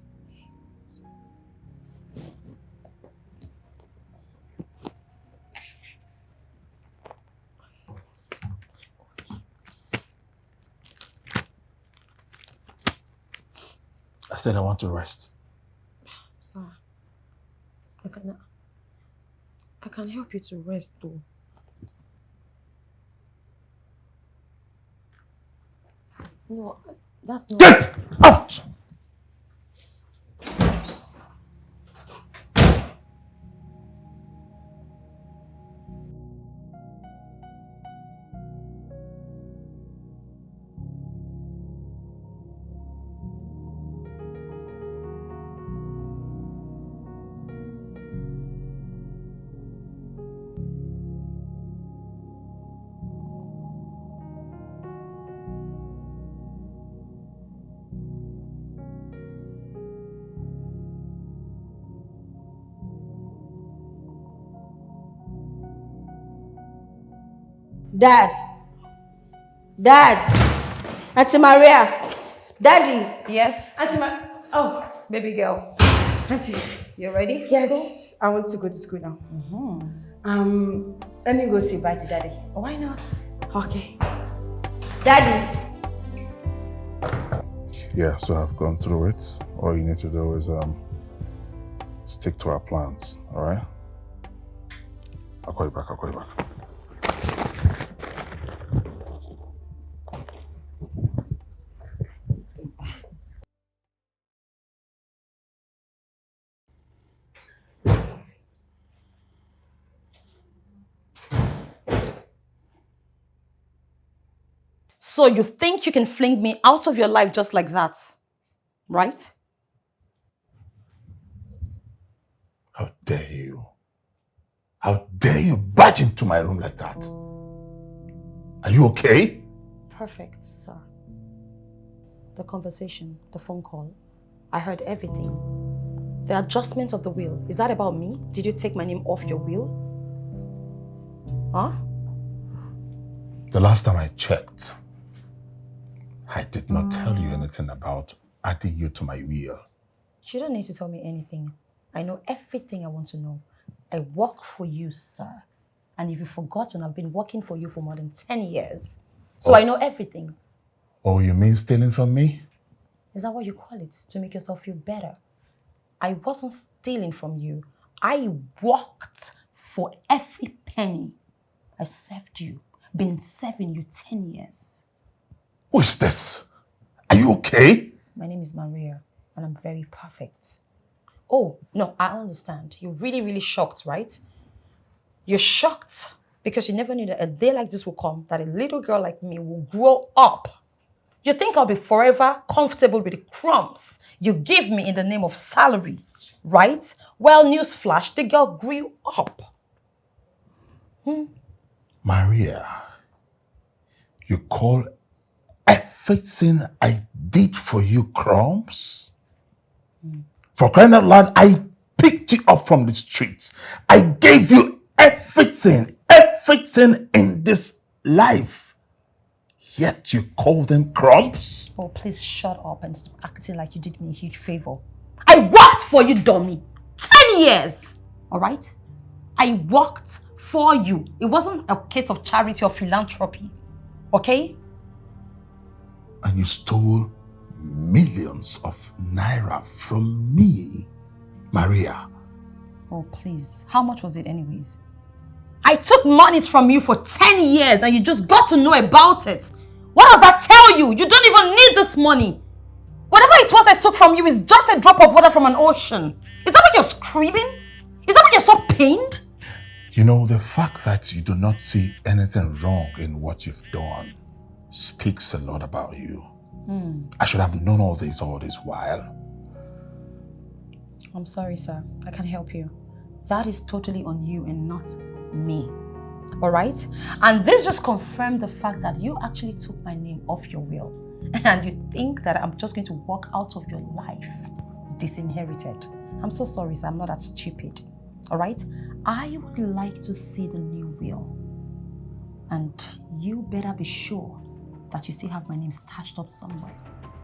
I said I want to rest. Sir, I can help you to rest though. No, that's not... Get out! Dad. Auntie Maria. Daddy. Yes? Auntie Oh, Baby girl. Auntie. You ready for Yes, I want to go to school now. Let me go say bye to Daddy. Why not? Okay. Daddy. Yeah, so I've gone through it. All you need to do is stick to our plans, all right? I'll call you back. So you think you can fling me out of your life just like that, right? How dare you? How dare you barge into my room like that? Are you okay? Perfect, sir. The conversation, the phone call, I heard everything. The adjustment of the will, is that about me? Did you take my name off your will? Huh? The last time I checked, I did not tell you anything about adding you to my will. You don't need to tell me anything. I know everything I want to know. I work for you, sir. And if you've forgotten, I've been working for you for more than 10 years. So I know everything. Oh, you mean stealing from me? Is that what you call it? To make yourself feel better? I wasn't stealing from you. I worked for every penny. I served you. Been serving you 10 years. Who is this? Are you okay? My name is Maria, and I'm very perfect. Oh, no, I understand. You're really, really shocked, right? You're shocked because you never knew that a day like this will come, that a little girl like me will grow up. You think I'll be forever comfortable with the crumbs you give me in the name of salary, right? Well, newsflash, the girl grew up. Maria, you call everything I did for you crumbs? For crying out loud, I picked you up from the streets. I gave you everything everything in this life, yet you call them crumbs? Oh, please shut up and stop acting like you did me a huge favor. I worked for you, dummy. 10 years. All right? I worked for you. It wasn't a case of charity or philanthropy. Okay? And you stole millions of naira from me, Maria. Oh, please. How much was it anyways? I took monies from you for 10 years and you just got to know about it. What does that tell you? You don't even need this money. Whatever it was I took from you is just a drop of water from an ocean. Is that why you're screaming? Is that why you're so pained? You know, the fact that you do not see anything wrong in what you've done speaks a lot about you. I should have known all this while. I'm sorry, sir. I can't help you. That is totally on you and not me. Alright? And this just confirmed the fact that you actually took my name off your will. And you think that I'm just going to walk out of your life disinherited. I'm so sorry, sir. I'm not that stupid. Alright? I would like to see the new will. And you better be sure that you still have my name stashed up somewhere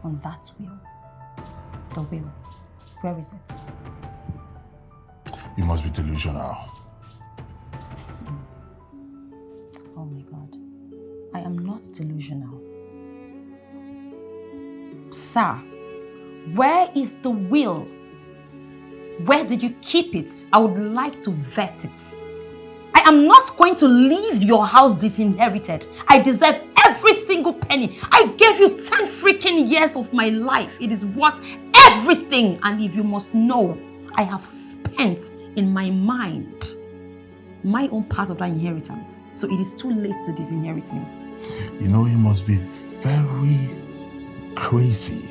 on that will. The will. Where is it? You must be delusional. Oh my God. I am not delusional. Sir, where is the will? Where did you keep it? I would like to vet it. I am not going to leave your house disinherited. I deserve every single penny. I gave you 10 freaking years of my life. It is worth everything. And if you must know, I have spent in my mind my own part of that inheritance. So it is too late to disinherit me. You know, you must be very crazy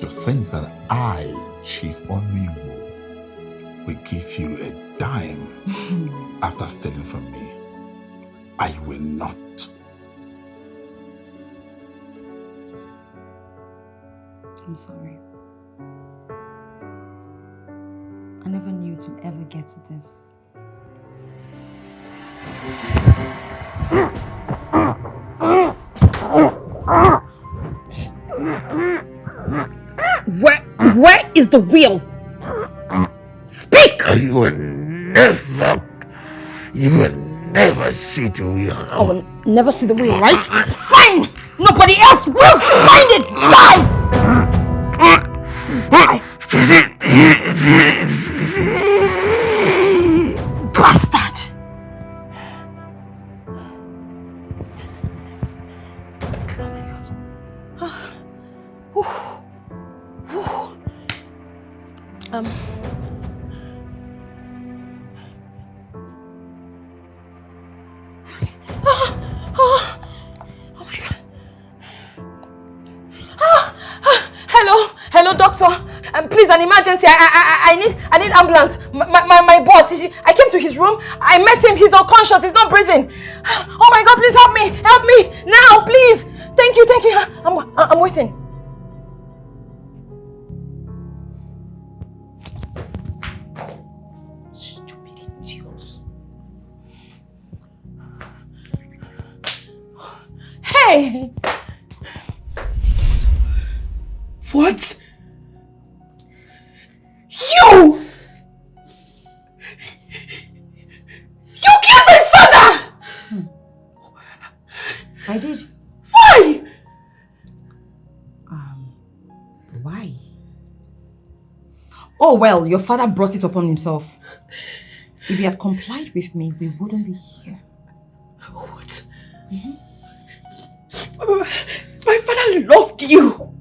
to think that I, Chief Onwiwo, will give you a dime after stealing from me. I will not. I'm sorry. I never knew it would ever get to this. Where is the will? Speak! You will never see the will. I will never see the will, right? Fine! Nobody else will find it! Die! Die! Bastard! Hello, doctor. Please, an emergency. I need ambulance. My boss. I came to his room. I met him. He's unconscious. He's not breathing. Oh my God! Please help me. Help me now, please. Thank you. I'm waiting. Stupid idiots. Hey. What? You killed my father! I did. Why? Why? Oh well, your father brought it upon himself. If he had complied with me, we wouldn't be here. What? My father loved you.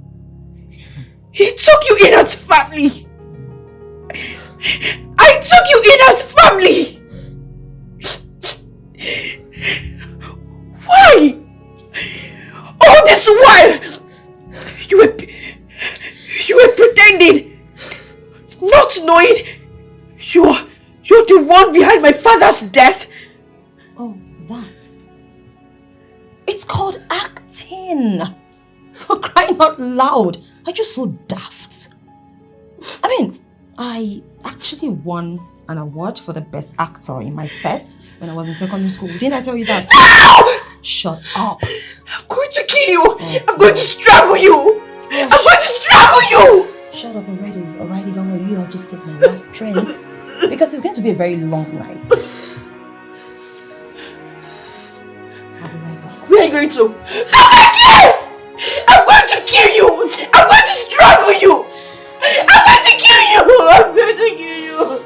He took you in as family. I took you in as family. Why? All this while, you were pretending, not knowing you're the one behind my father's death. Oh, that. It's called acting. For crying out loud. Are you so daft? I mean, I actually won an award for the best actor in my set when I was in secondary school. Didn't I tell you that? No! Shut up. I'm going to kill you. I'm going to strangle you. I'm going to strangle you. Shut up already. Alrighty, don't worry. I'll just take my last strength because it's going to be a very long night. I'll be right back. Where are you going to? Come back here! I'm going to kill you. I'm going to strangle you. I'm going to kill you. I'm going to kill you.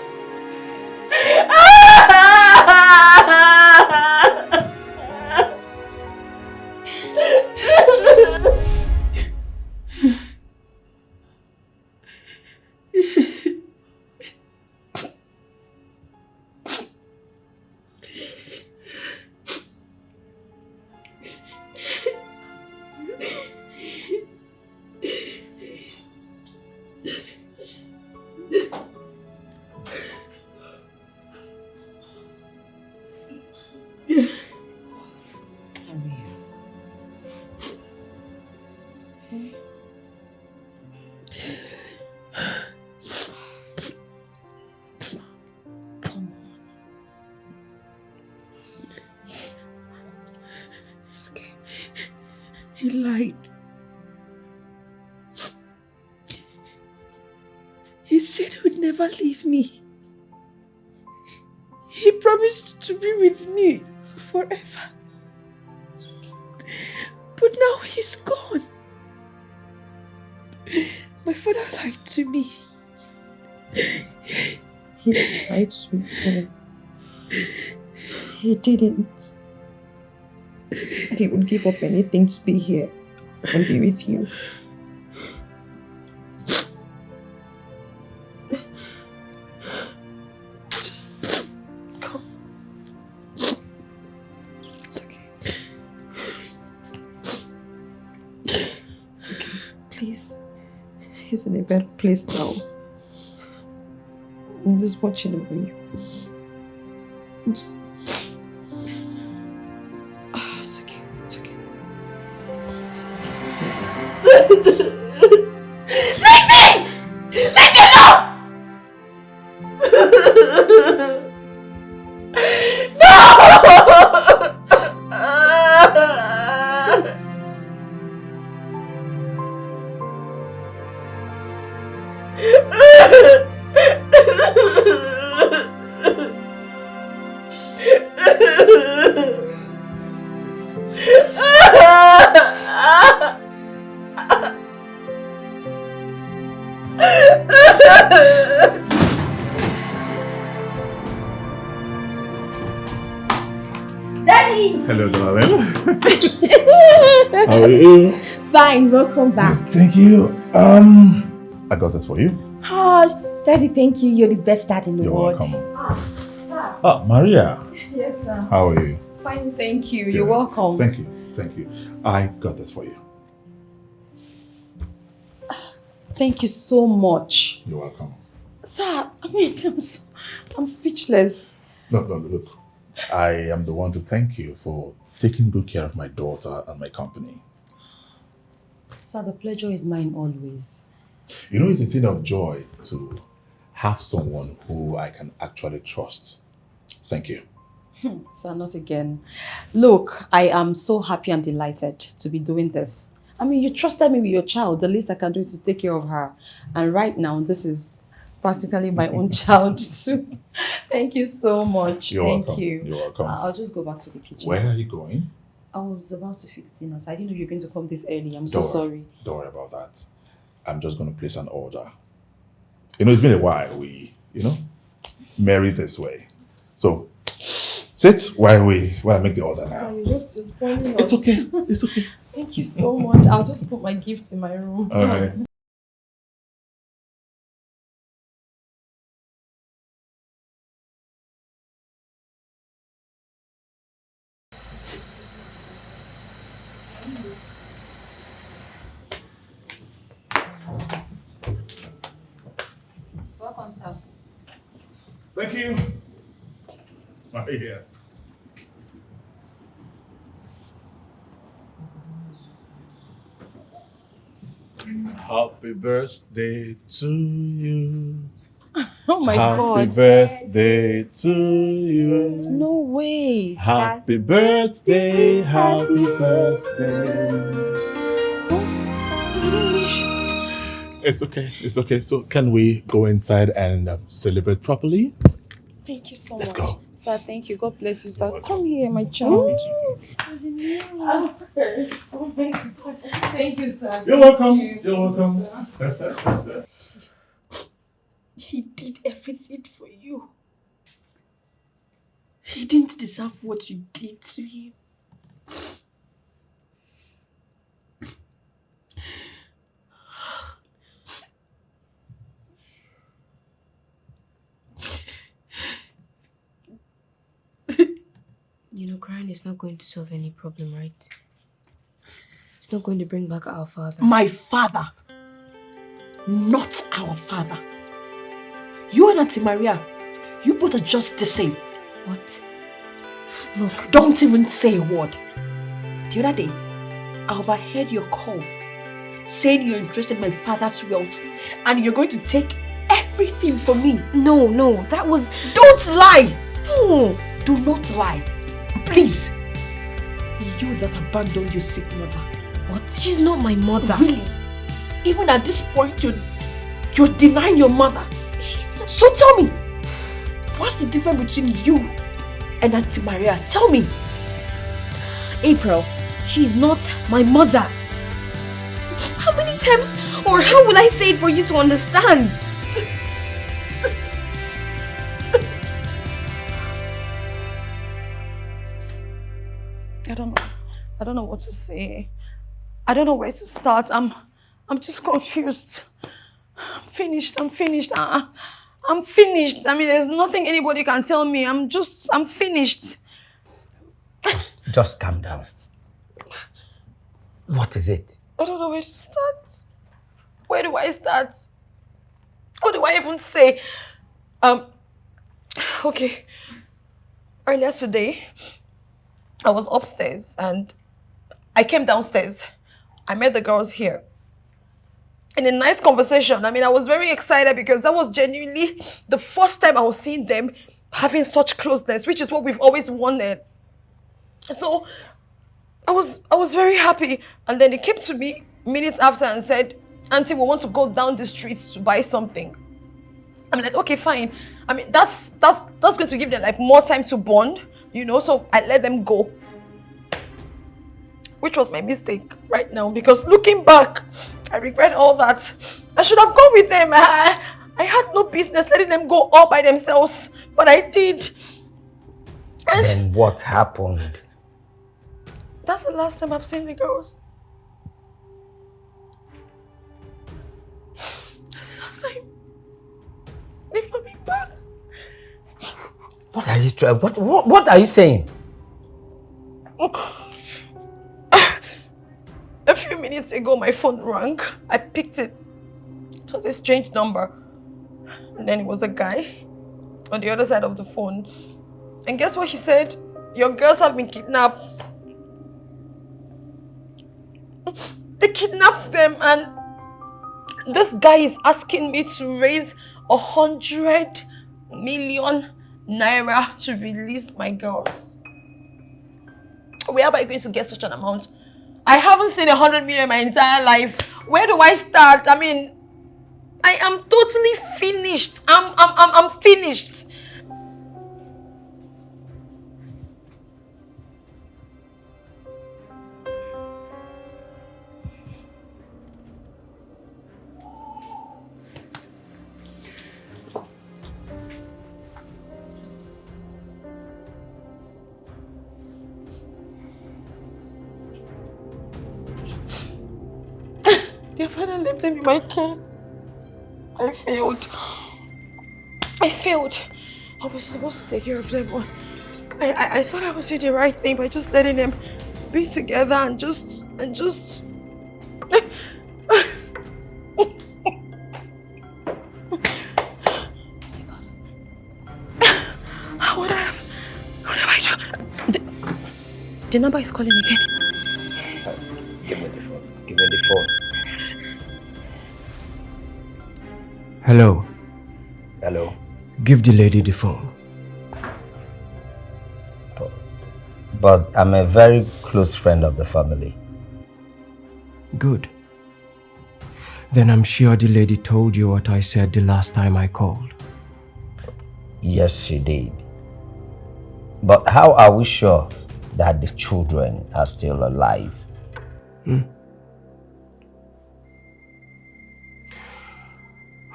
He lied. He said he would never leave me. He promised to be with me forever. But now he's gone. My father lied to me. He lied to me. He didn't. He would give up anything to be here and be with you. Just come. It's okay. It's okay. Please. He's in a better place now. I'm just watching over you. Just... It's okay. It's okay. Just take it easy. Leave me! Leave me alone! Hello, darling. How are you? Fine, welcome back. Thank you. I got this for you. Oh, Daddy, thank you. You're the best dad in the You're world. welcome. Sir. Ah, Maria. Yes, sir. How are you? Fine, thank you. Good. You're welcome. Thank you. Thank you. I got this for you. Thank you so much. You're welcome. Sir, I'm speechless. No, look. I am the one to thank you for taking good care of my daughter and my company. Sir, the pleasure is mine always. You know, it's a thing of joy to have someone who I can actually trust. Thank you. Sir, not again. Look, I am so happy and delighted to be doing this. I mean, you trusted me with your child. The least I can do is to take care of her. And right now, this is practically my own child too. Thank you so much. You're Thank welcome. you. You're welcome. I'll just go back to the kitchen. Where are you going? I was about to fix dinner, so I didn't know you were going to come this early. I'm so sorry. Don't worry about that. I'm just going to place an order. You know, it's been a while we, married this way. So, sit while I make the order now. So you're just pointing It's okay. It's okay. Thank you so much. I'll just put my gift in my room. All right. Welcome, sir. Thank you. Maria. Happy birthday to you. Oh my Happy God. birthday to you. No way. Happy birthday, happy birthday. It's okay, it's okay. So can we go inside and celebrate properly? Thank you so Let's much. go. Sir, thank you. God bless you, sir. Come here, my child. Oh my God. Thank you, sir. You're welcome. You're welcome. He did everything for you. He didn't deserve what you did to him. You know, crying is not going to solve any problem, right? It's not going to bring back our father. My father, not our father. You and Auntie Maria, you both are just the same. What? Look. Don't even say a word. The other day, I overheard your call saying you're interested in my father's wealth and you're going to take everything from me. No, that was... Don't lie! No! Do not lie. Please. You that abandoned your sick mother. What? She's not my mother. Really? Even at this point, you're denying your mother. She's not... So tell me, what's the difference between you and Auntie Maria? Tell me. April, she's not my mother. How many times or how will I say it for you to understand? I don't know what to say. I don't know where to start. I'm just confused. I'm finished. I'm finished. I'm finished. I mean, there's nothing anybody can tell me. I'm finished. Just calm down. What is it? I don't know where to start. Where do I start? What do I even say? Okay. Earlier today, I was upstairs and I came downstairs. I met the girls here. In a nice conversation. I mean, I was very excited because that was genuinely the first time I was seeing them having such closeness, which is what we've always wanted. So I was very happy. And then they came to me minutes after and said, Auntie, we want to go down the street to buy something. I'm like, okay, fine. I mean, that's going to give them like more time to bond, you know, so I let them go. Which was my mistake right now, because looking back, I regret all that. I should have gone with them. I had no business letting them go all by themselves, but I did. And then what happened? That's the last time I've seen the girls. That's the last time. They've not been back. What are you trying? What are you saying? A few minutes ago, my phone rang. I picked it. It was a strange number. And then it was a guy on the other side of the phone. And guess what he said? Your girls have been kidnapped. They kidnapped them, and this guy is asking me to raise 100 million naira to release my girls. Where am I going to get such an amount? I haven't seen 100 million in my entire life. Where do I start? I mean, I am totally finished. I'm finished. Their father left them in my care. I failed. I was supposed to take care of them, but I thought I was doing the right thing by just letting them be together and just What have I done? The number is calling again. Give me the phone. Give me the phone. Hello. Hello? Give the lady the phone. But I'm a very close friend of the family. Good. Then I'm sure the lady told you what I said the last time I called. Yes, she did. But how are we sure that the children are still alive?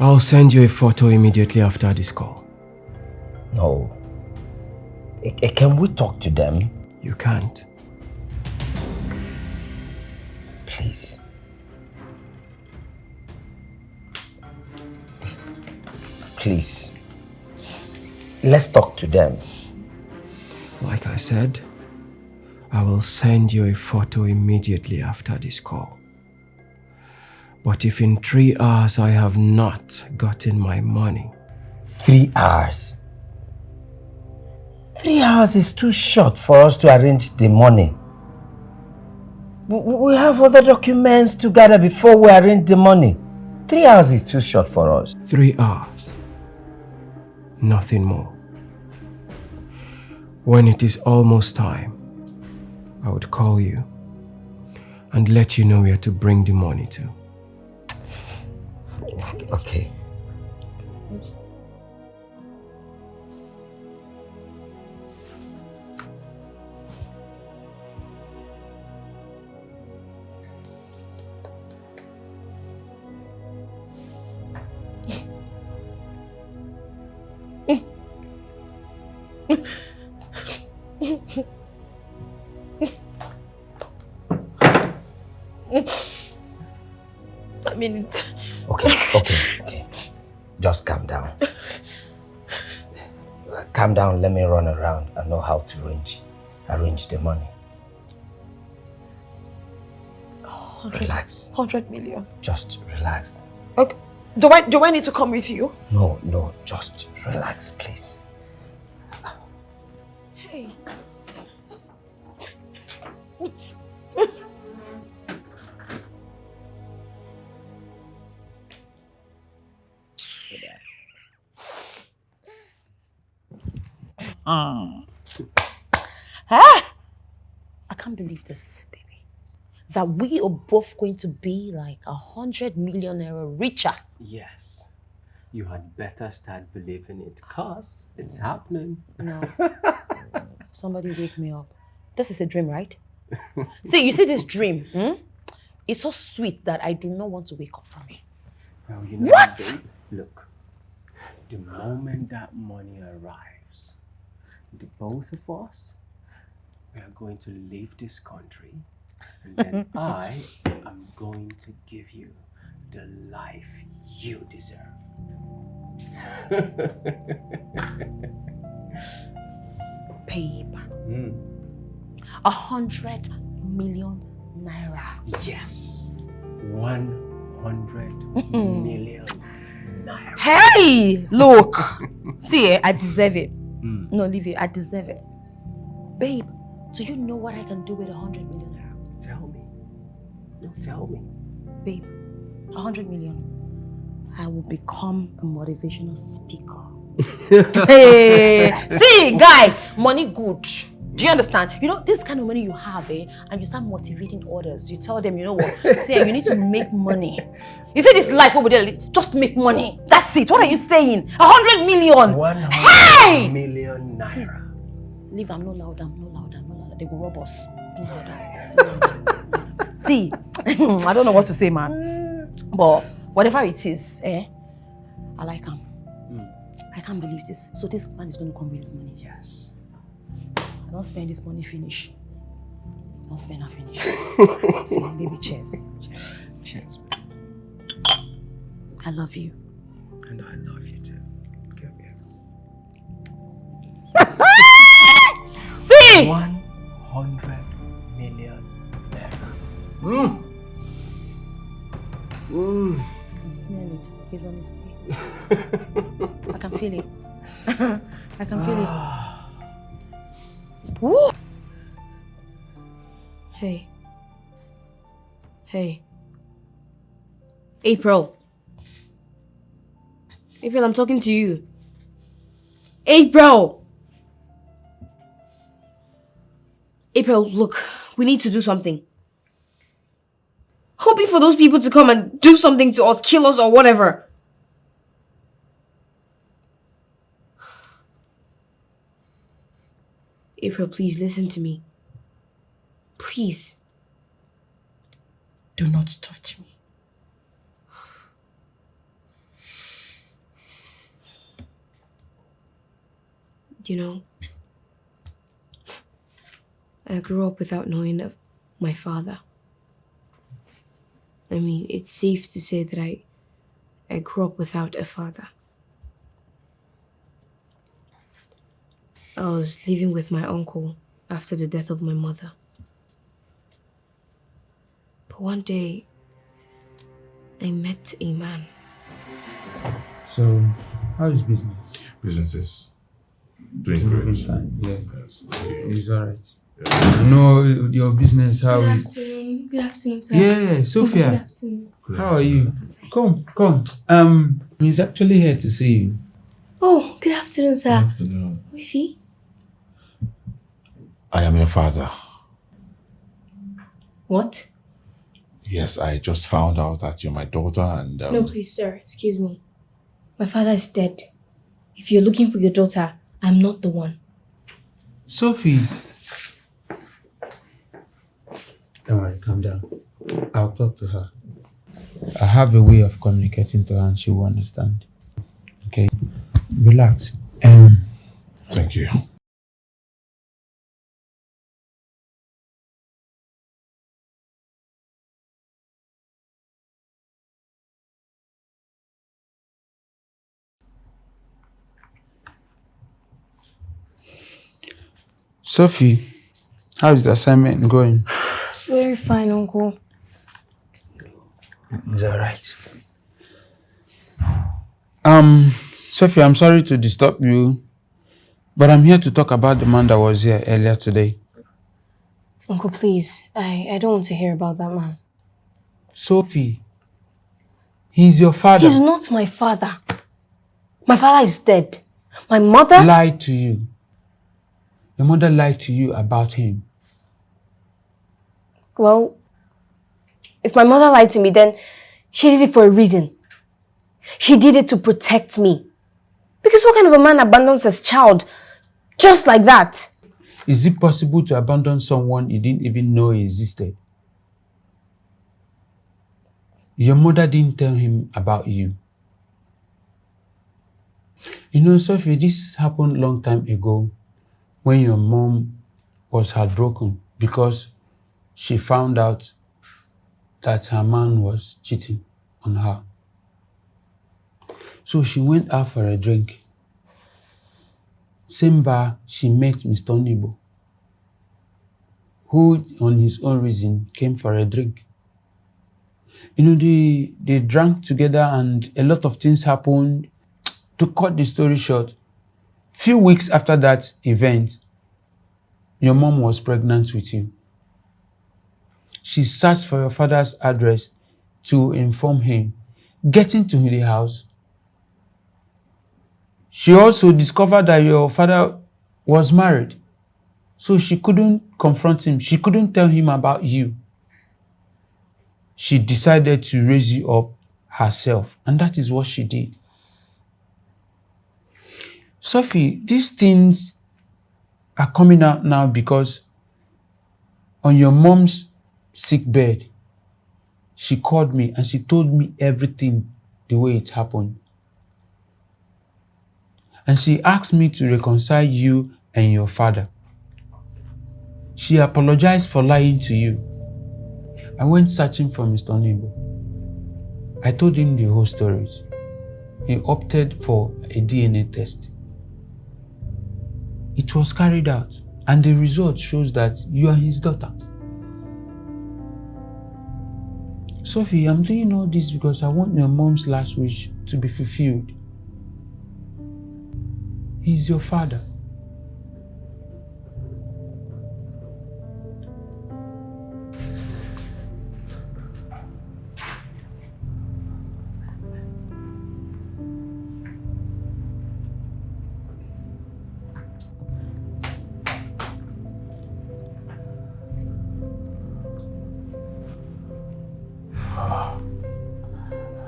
I'll send you a photo immediately after this call. No. Can we talk to them? You can't. Please. Please. Let's talk to them. Like I said, I will send you a photo immediately after this call. But if in 3 hours I have not gotten my money... 3 hours? 3 hours is too short for us to arrange the money. We have other documents to gather before we arrange the money. 3 hours is too short for us. 3 hours. Nothing more. When it is almost time, I would call you and let you know where to bring the money to. Okay. I mean, it's... Okay. Just calm down. Calm down, let me run around and know how to arrange the money. Relax. 100 million. Just relax. Okay. Do I need to come with you? No, just relax, please. Hey. I can't believe this, baby. That we are both going to be like 100 million naira richer. Yes. You had better start believing it, cause it's happening. No. Somebody wake me up. This is a dream, right? See, you see this dream? It's so sweet that I do not want to wake up from it. Well, you know What? Babe, look, the moment that money arrives, the both of us, we are going to leave this country, and then I am going to give you the life you deserve. Babe. 100 million naira. Yes. 100 million naira. Hey! Look! See, I deserve it. No, leave it. I deserve it. Babe, do you know what I can do with 100 million naira? Tell me. No, tell me. Babe, 100 million. I will become a motivational speaker. Hey! See, guy, money good. Do you understand? You know, this kind of money you have, and you start motivating others. You tell them, you know what? See, you need to make money. You say this life over there, just make money. That's it. What are you saying? 100 million. 100 million naira. See, leave, I'm not loud. They go rob us. No louder. See, I don't know what to say, man. But whatever it is, I like him. I can't believe this. So this man is going to come with his money. Yes. I don't spend this money finish. Don't spend and finish. See, baby, cheers. Cheers. I love you. And I love you too. Come here. See! 100 million naira. I can smell it. He's on his way. I can feel it. I can feel it. Woo! Hey. April. April, I'm talking to you. April! April, look, we need to do something. Hoping for those people to come and do something to us, kill us or whatever. April, please listen to me. Please. Do not touch me. You know, I grew up without knowing of my father. I mean, it's safe to say that I grew up without a father. I was living with my uncle after the death of my mother. But one day, I met a man. So, how is business? Business is doing great. Fine. Yeah, Yes. it's alright. I know your business, how Good it... afternoon. Good afternoon, sir. Yeah, Sophia. Good afternoon. How are you? Come. He's actually here to see you. Oh, good afternoon, sir. Good afternoon. Who is he? I am your father. What? Yes, I just found out that you're my daughter and... No, please, sir. Excuse me. My father is dead. If you're looking for your daughter, I'm not the one. Sophie. Don't worry, calm down. I'll talk to her. I have a way of communicating to her and she will understand. Okay? Relax. Thank you. Sophie, how is the assignment going? Very fine, Uncle. It's alright. Sophie, I'm sorry to disturb you, but I'm here to talk about the man that was here earlier today. Uncle, please. I don't want to hear about that man. Sophie, he's your father. He's not my father. My father is dead. My mother... Lied to you. Your mother lied to you about him. Well, if my mother lied to me, then she did it for a reason. She did it to protect me. Because what kind of a man abandons his child just like that? Is it possible to abandon someone you didn't even know existed? Your mother didn't tell him about you. You know, Sophie, this happened a long time ago when your mom was heartbroken because she found out that her man was cheating on her. So she went out for a drink. Same bar, she met Mr. Nibo, who on his own reason came for a drink. You know, they drank together and a lot of things happened. To cut the story short, few weeks after that event, your mom was pregnant with you. She searched for your father's address to inform him. Getting to the house, she also discovered that your father was married. So she couldn't confront him. She couldn't tell him about you. She decided to raise you up herself. And that is what she did. Sophie, these things are coming out now because on your mom's sick bed, she called me and she told me everything the way it happened. And she asked me to reconcile you and your father. She apologized for lying to you. I went searching for Mr. Nibo. I told him the whole stories. He opted for a DNA test. It was carried out, and the result shows that you are his daughter. Sophie, I'm doing all this because I want your mom's last wish to be fulfilled. He's your father.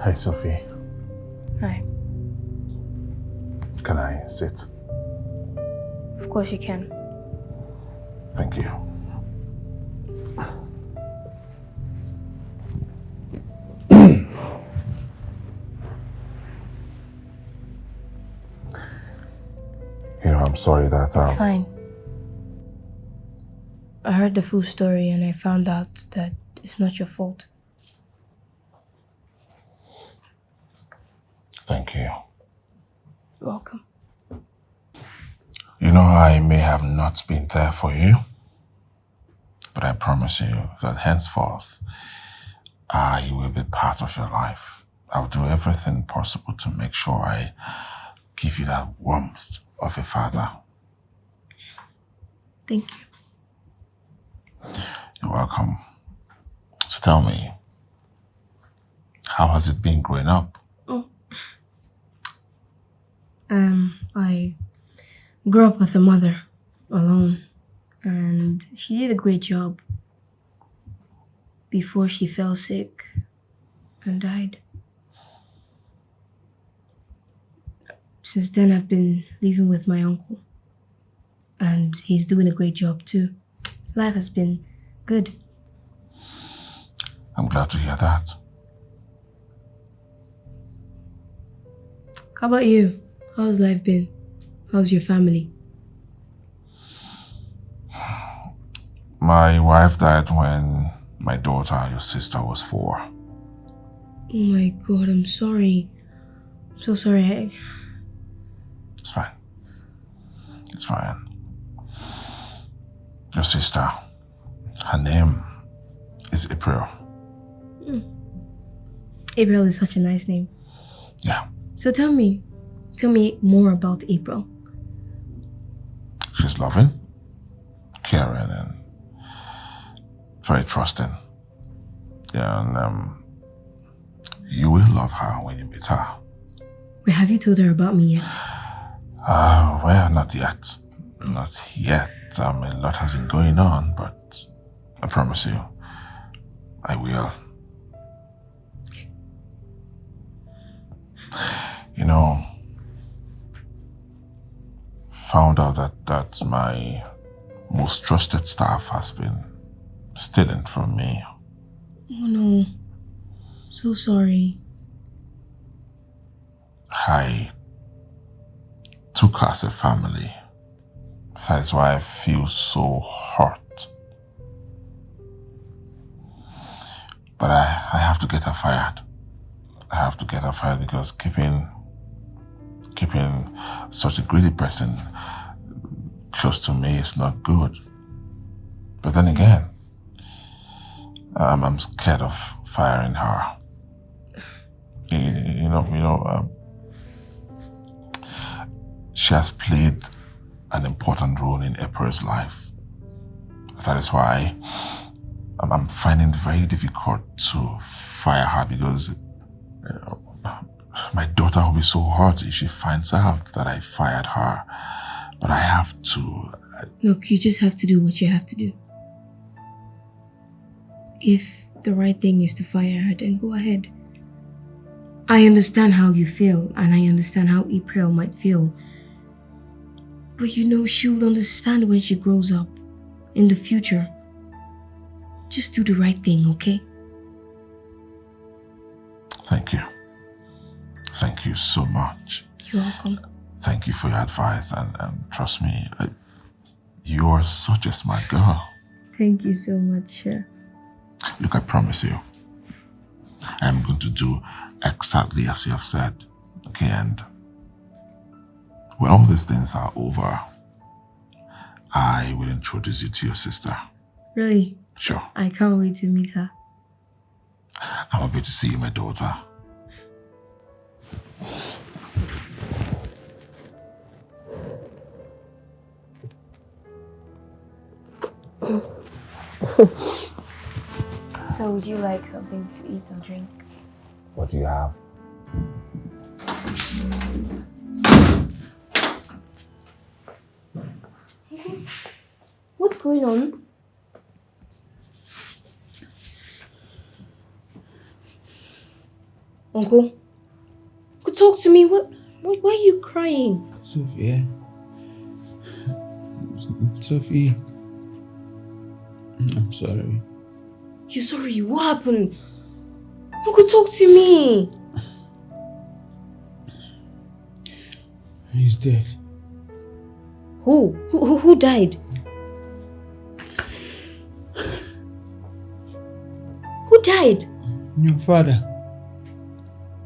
Hi, Sophie. Hi. Can I sit? Of course you can. Thank you. I'm sorry that... It's fine. I heard the full story and I found out that it's not your fault. Thank you. You're welcome. You know, I may have not been there for you, but I promise you that henceforth, I will be part of your life. I'll do everything possible to make sure I give you that warmth of a father. Thank you. You're welcome. So tell me, how has it been growing up? I grew up with a mother alone, and she did a great job before she fell sick and died. Since then, I've been living with my uncle, and he's doing a great job too. Life has been good. I'm glad to hear that. How about you? How's life been? How's your family? My wife died when my daughter, your sister, was 4. Oh my God, I'm sorry. I'm so sorry. It's fine. It's fine. Your sister, her name is April. April is such a nice name. Yeah. So tell me more about April. She's loving, caring, and very trusting. Yeah, and you will love her when you meet her. Wait, have you told her about me yet? Well, not yet. Not yet. A lot has been going on, but I promise you, I will. You know, found out that my most trusted staff has been stealing from me. Oh no. So sorry. I took her as a family. That is why I feel so hurt. But I have to get her fired. I have to get her fired because keeping such a greedy person close to me is not good. But then again, I'm scared of firing her. She has played an important role in April's life. That is why I'm finding it very difficult to fire her because my daughter will be so hurt if she finds out that I fired her. But I have to... Look, you just have to do what you have to do. If the right thing is to fire her, then go ahead. I understand how you feel, and I understand how April might feel. But she will understand when she grows up, in the future. Just do the right thing, okay? Thank you. Thank you so much. You're welcome. Thank you for your advice, and trust me, you are such a smart girl. Thank you so much. Look, I promise you, I'm going to do exactly as you have said. Okay, and when all these things are over, I will introduce you to your sister. Really? Sure. I can't wait to meet her. I'm happy to see you, my daughter. So would you like something to eat or drink? What do you have? What's going on? Uncle, talk to me. Why are you crying? Sophie. Sophie. I'm sorry. You're sorry? What happened? Uncle, talk to me. He's dead. Who died? Who died? Your father.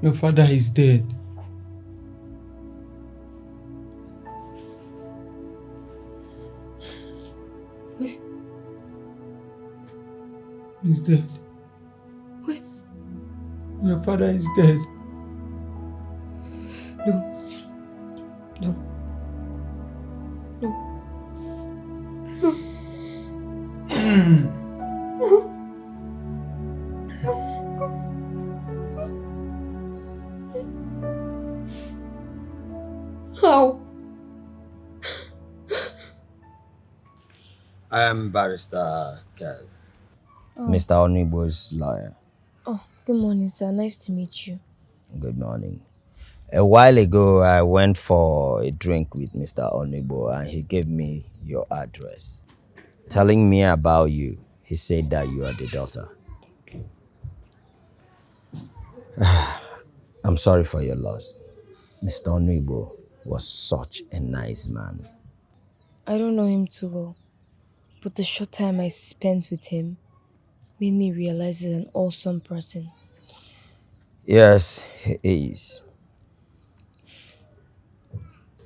Your father is dead. Where? He's dead. Where? Your father is dead. No. No. No. How? I am Barrister Kaz, Mr. Onigbo's lawyer. Oh, good morning, sir. Nice to meet you. Good morning. A while ago, I went for a drink with Mr. Onigbo and he gave me your address. Telling me about you, he said that you are the daughter. I'm sorry for your loss. Mr. Onigbo was such a nice man. I don't know him too well, but the short time I spent with him made me realize he's an awesome person. Yes, he is.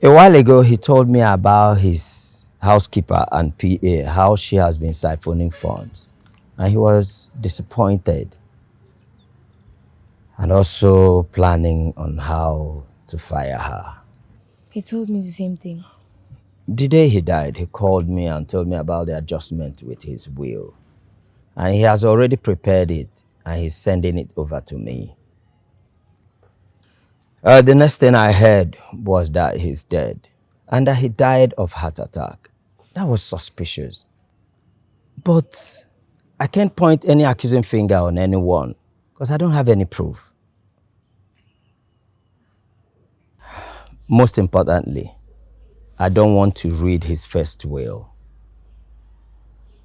A while ago, he told me about his housekeeper and PA, how she has been siphoning funds. And he was disappointed. And also planning on how to fire her. He told me the same thing. The day he died, he called me and told me about the adjustment with his will. And he has already prepared it and he's sending it over to me. The next thing I heard was that he's dead and that he died of heart attack. That was suspicious. But I can't point any accusing finger on anyone because I don't have any proof. Most importantly, I don't want to read his first will.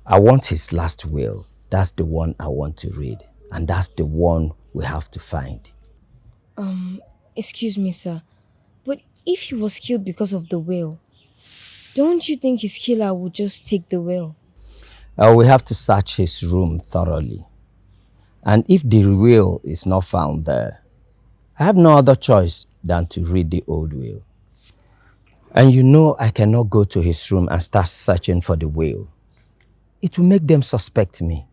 I want his last will. That's the one I want to read. And that's the one we have to find. Excuse me, sir, but if he was killed because of the will, don't you think his killer would just take the will? We have to search his room thoroughly. And if the will is not found there, I have no other choice than to read the old will. And you know I cannot go to his room and start searching for the will. It will make them suspect me.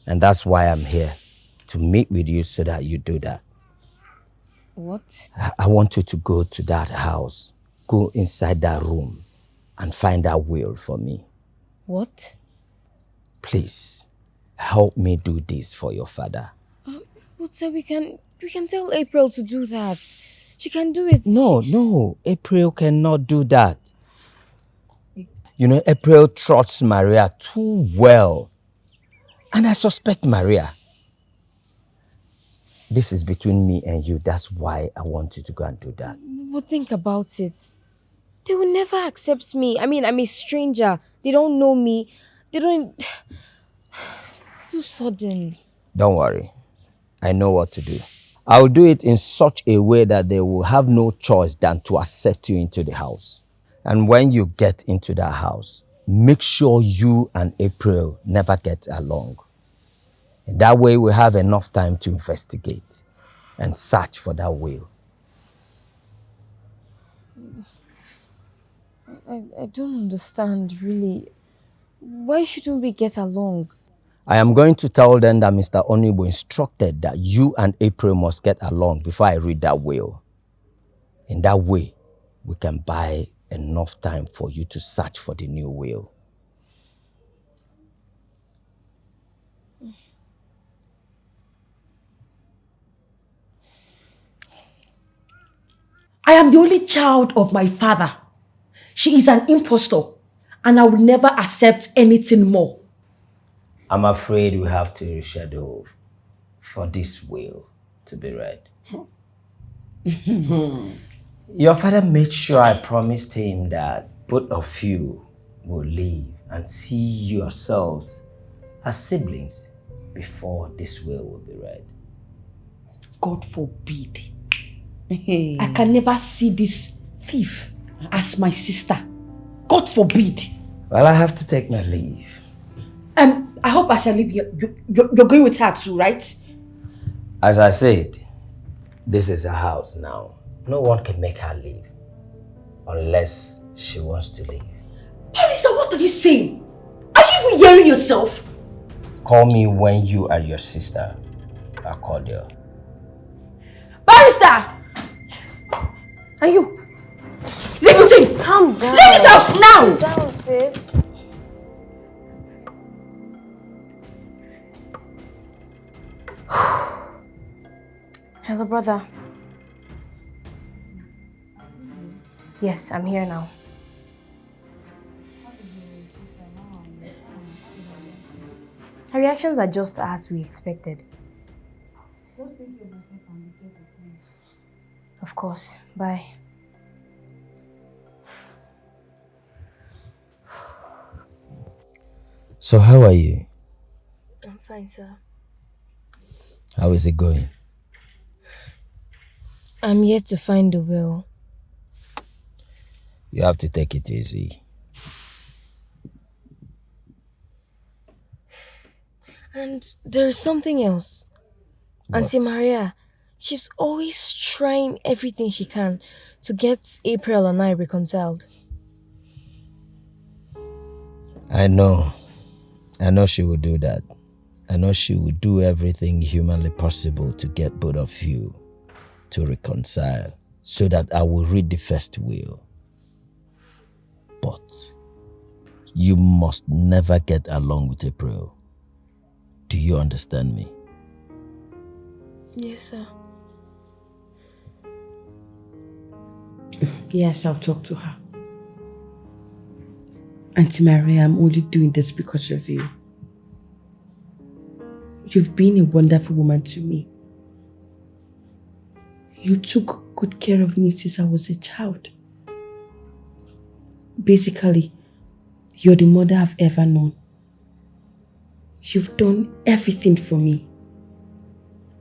And that's why I'm here, to meet with you so that you do that. What? I want you to go to that house, go inside that room and find that will for me. What? Please, help me do this for your father. But sir, we can tell April to do that. She can do it. No, April cannot do that. You know, April trusts Maria too well. And I suspect Maria. This is between me and you. That's why I want you to go and do that. But think about it. They will never accept me. I mean, I'm a stranger. They don't know me. They don't... It's too sudden. Don't worry. I know what to do. I'll do it in such a way that they will have no choice than to accept you into the house. And when you get into that house, make sure you and April never get along. In that way, we have enough time to investigate and search for that will. I don't understand, really. Why shouldn't we get along? I am going to tell them that Mr. Onigbo instructed that you and April must get along before I read that will. In that way, we can buy enough time for you to search for the new will. I am the only child of my father. She is an impostor, and I will never accept anything more. I'm afraid we have to reschedule for this will to be read. Your father made sure I promised him that both of you will live and see yourselves as siblings before this will be read. God forbid. I can never see this thief as my sister. God forbid. Well, I have to take my leave. I hope I shall leave you. You're going with her too, right? As I said, this is a house now. No one can make her leave unless she wants to leave. Barrister, what are you saying? Are you even hearing yourself? Call me when you and your sister are cordial. Barrister! And you? Leave it in! Calm down. Leave this house now! Calm down, sis. Hello, brother. Yes, I'm here now. Her reactions are just as we expected. Of course. Bye. So how are you? I'm fine, sir. How is it going? I'm yet to find the will. You have to take it easy. And there's something else. What? Auntie Maria, she's always trying everything she can to get April and I reconciled. I know she will do that. I know she will do everything humanly possible to get both of you to reconcile so that I will read the first will. But you must never get along with April. Do you understand me? Yes, sir. Yes, I'll talk to her. Auntie Maria, I'm only doing this because of you. You've been a wonderful woman to me. You took good care of me since I was a child. Basically, you're the mother I've ever known. You've done everything for me.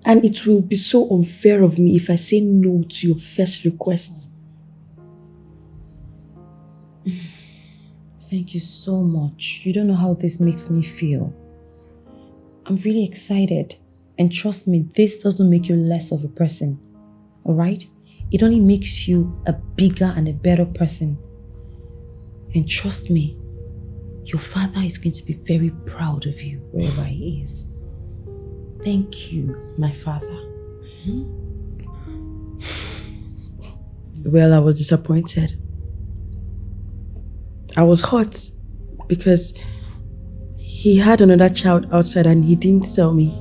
And it will be so unfair of me if I say no to your first request. Thank you so much. You don't know how this makes me feel. I'm really excited. And trust me, this doesn't make you less of a person. Alright? It only makes you a bigger and a better person. And trust me, your father is going to be very proud of you wherever he is. Thank you, my father. Well, I was disappointed. I was hurt because he had another child outside and he didn't tell me.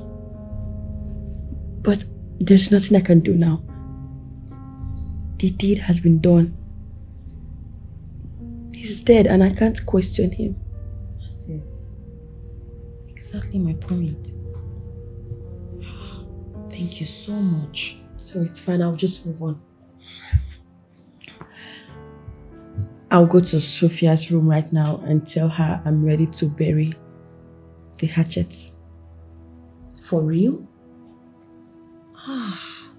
But there's nothing I can do now. The deed has been done. He's dead and I can't question him. That's it. Exactly my point. Thank you so much. So it's fine, I'll just move on. I'll go to Sophia's room right now and tell her I'm ready to bury the hatchet. For real?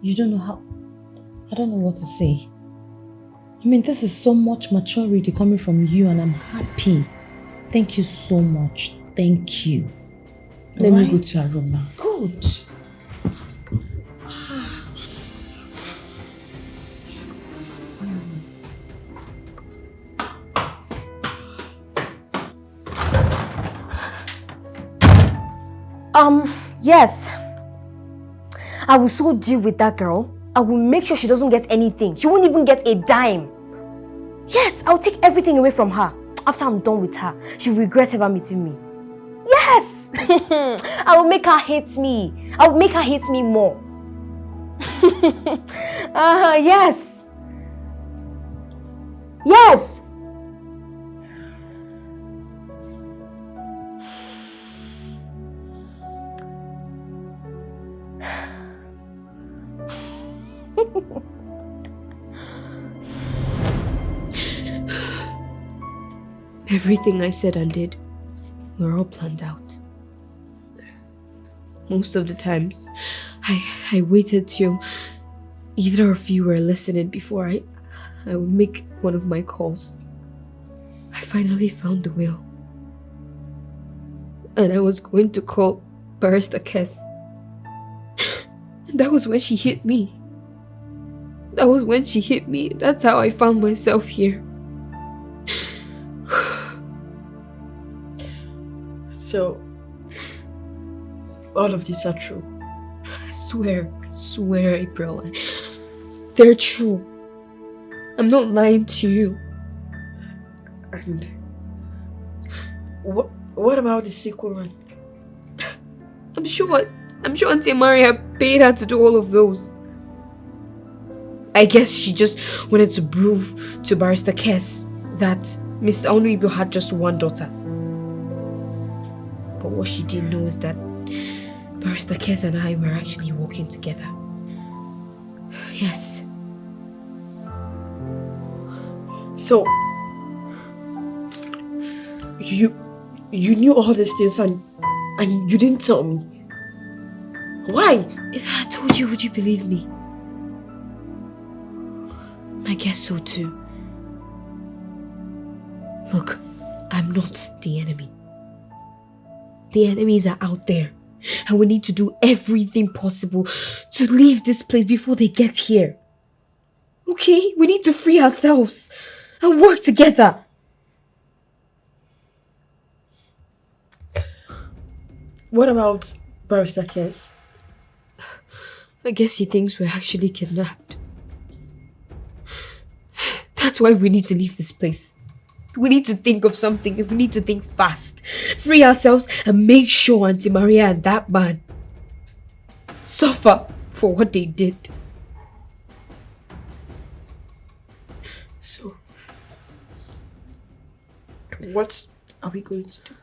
You don't know how... I don't know what to say. I mean, this is so much maturity coming from you and I'm happy. Thank you so much. Thank you. Let me go to her room now. Good. Yes. I will so deal with that girl. I will make sure she doesn't get anything. She won't even get a dime. Yes, I'll take everything away from her. After I'm done with her, she'll regret ever meeting me. Yes! I will make her hate me. I will make her hate me more. Yes. Yes! Everything I said and did were all planned out. Most of the times, I waited till either of you were listening before I would make one of my calls. I finally found the will. And I was going to call Barrister Kess. And that was when she hit me. That's how I found myself here. So, all of these are true. I swear, April. They're true. I'm not lying to you. And what about the sequel one? I'm sure Auntie Maria paid her to do all of those. I guess she just wanted to prove to Barrister Kess that Mr. Onuibo had just one daughter. But what she didn't know is that Barrister Kess and I were actually working together. Yes. So, you knew all these things and you didn't tell me. Why? If I had told you, would you believe me? I guess so too. Look, I'm not the enemy. The enemies are out there. And we need to do everything possible to leave this place before they get here. Okay? We need to free ourselves and work together. What about Barrister Kess? I guess he thinks we're actually kidnapped. That's why we need to leave this place. We need to think of something. We need to think fast. Free ourselves and make sure Auntie Maria and that man suffer for what they did. So, what are we going to do?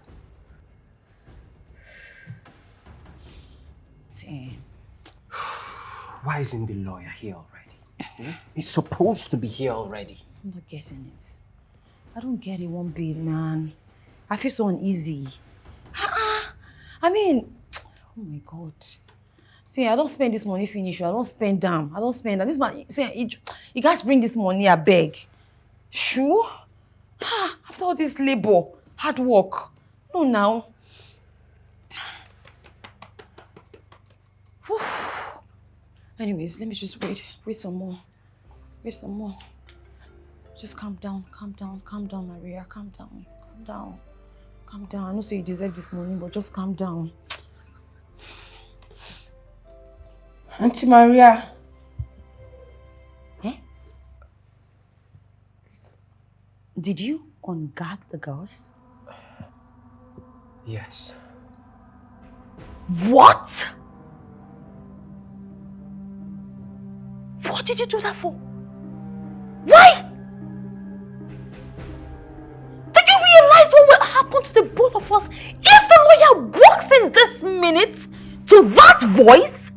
Why isn't the lawyer here already? He's supposed to be here already. I'm not getting it. I don't get it one bit, man. I feel so uneasy. I mean, oh my God. See, I don't spend this money finish. I don't spend damn. I don't spend that. This man, see, you guys bring this money, I beg. Sure? After all this labor, hard work. No, now. Whew. Anyways, let me just wait. Wait some more. Wait some more. Just calm down, Maria. Calm down. I know say you deserve this money, but just calm down. Auntie Maria. Eh? Did you ungag the girls? Yes. What? What did you do that for? Why? Did you realize what will happen to the both of us if the lawyer walks in this minute to that voice?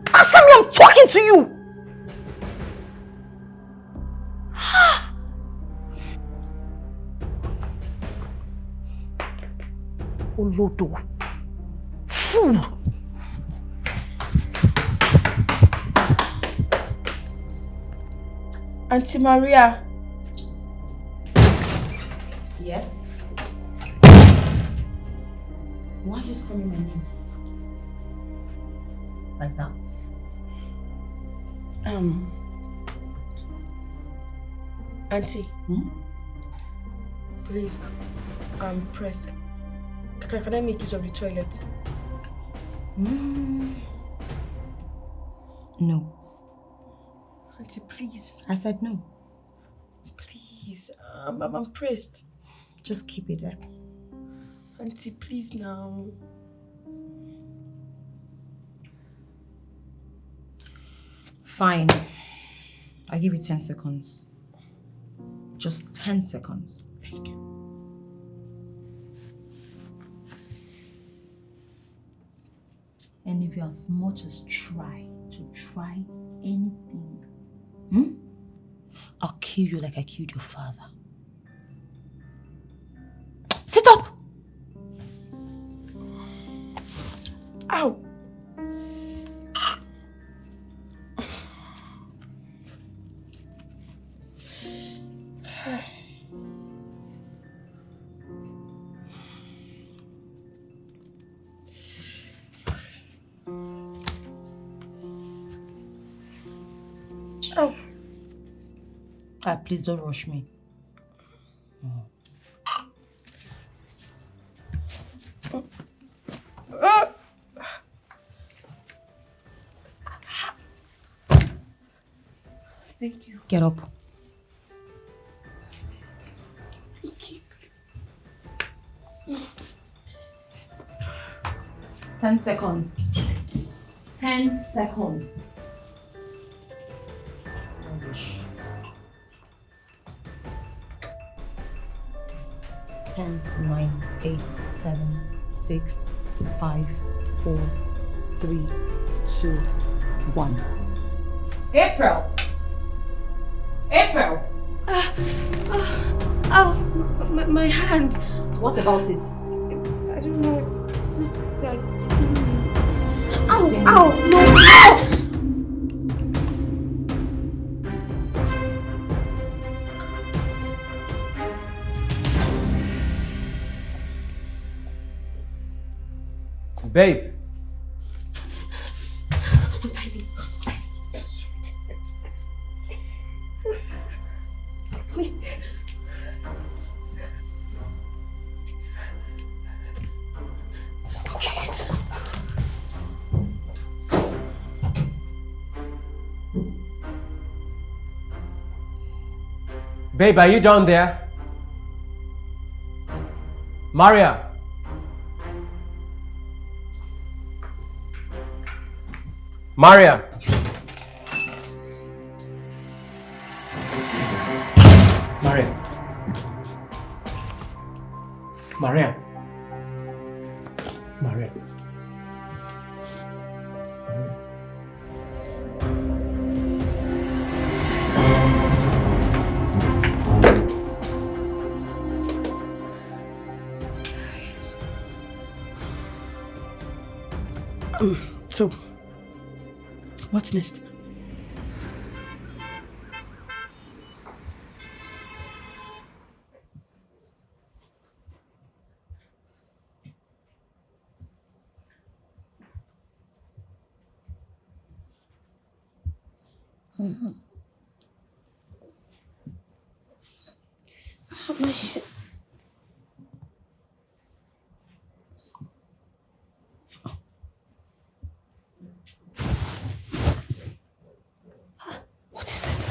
Asami, I'm talking to you! Olodo. Fool! Auntie Maria. Yes? Why are you screaming my name? Like that? Auntie. Please, I'm pressed. Can I make use of the toilet? No. Auntie, please. I said no. Please, I'm pressed. Just keep it there. Auntie, please now. Fine. I'll give you 10 seconds. Just 10 seconds. Thank you. And if you as much as try anything, I'll kill you like I killed your father. Sit up! Ow! Oh. Please don't rush me. Thank you. Get up. Thank you. 10 seconds. 10 seconds. Rubbish. 10, 9, 8, 7, 6, 5, 4, 3, 2, 1. April! April! My hand. What about it? I don't know. It's spinning me. Ow! No! Ow! Babe. Untie me. Babe, are you down there? Maria. Maria. Maria. Maria. Maria. So, what's next? My head. What is this?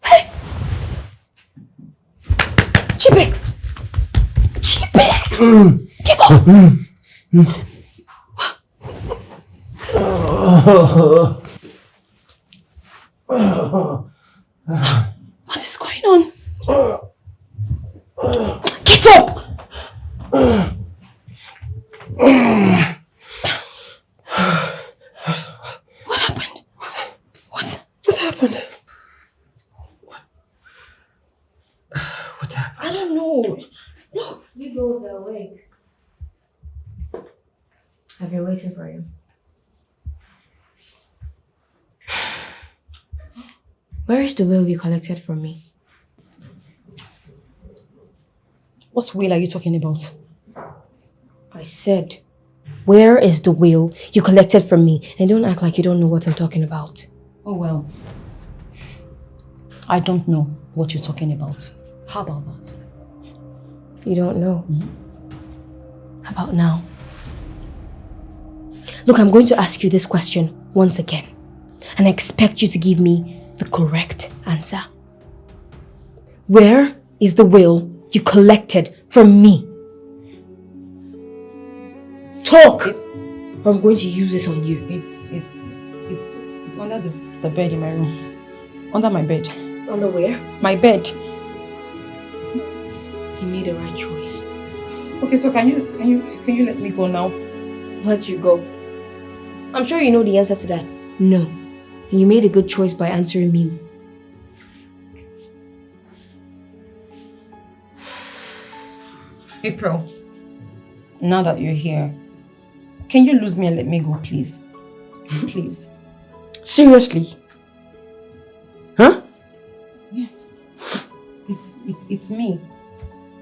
Hey! Chipex! Chipex! Get up! What is going on? Get up! What happened? What happened? What happened? I don't know. Look. You both are awake. I've been waiting for you. Where is the will you collected from me? What will are you talking about? I said, where is the will you collected from me? And don't act like you don't know what I'm talking about. Oh well. I don't know what you're talking about. How about that? You don't know? How about now? Look, I'm going to ask you this question once again. And I expect you to give me the correct answer. Where is the will you collected from me? Talk! Or I'm going to use this on you. It's under the bed in my room. Under my bed. It's under where? My bed. You made the right choice. Okay, so can you let me go now? Let you go. I'm sure you know the answer to that. No. And you made a good choice by answering me. April, now that you're here, can you lose me and let me go, please? Please. Seriously? Huh? Yes. It's me,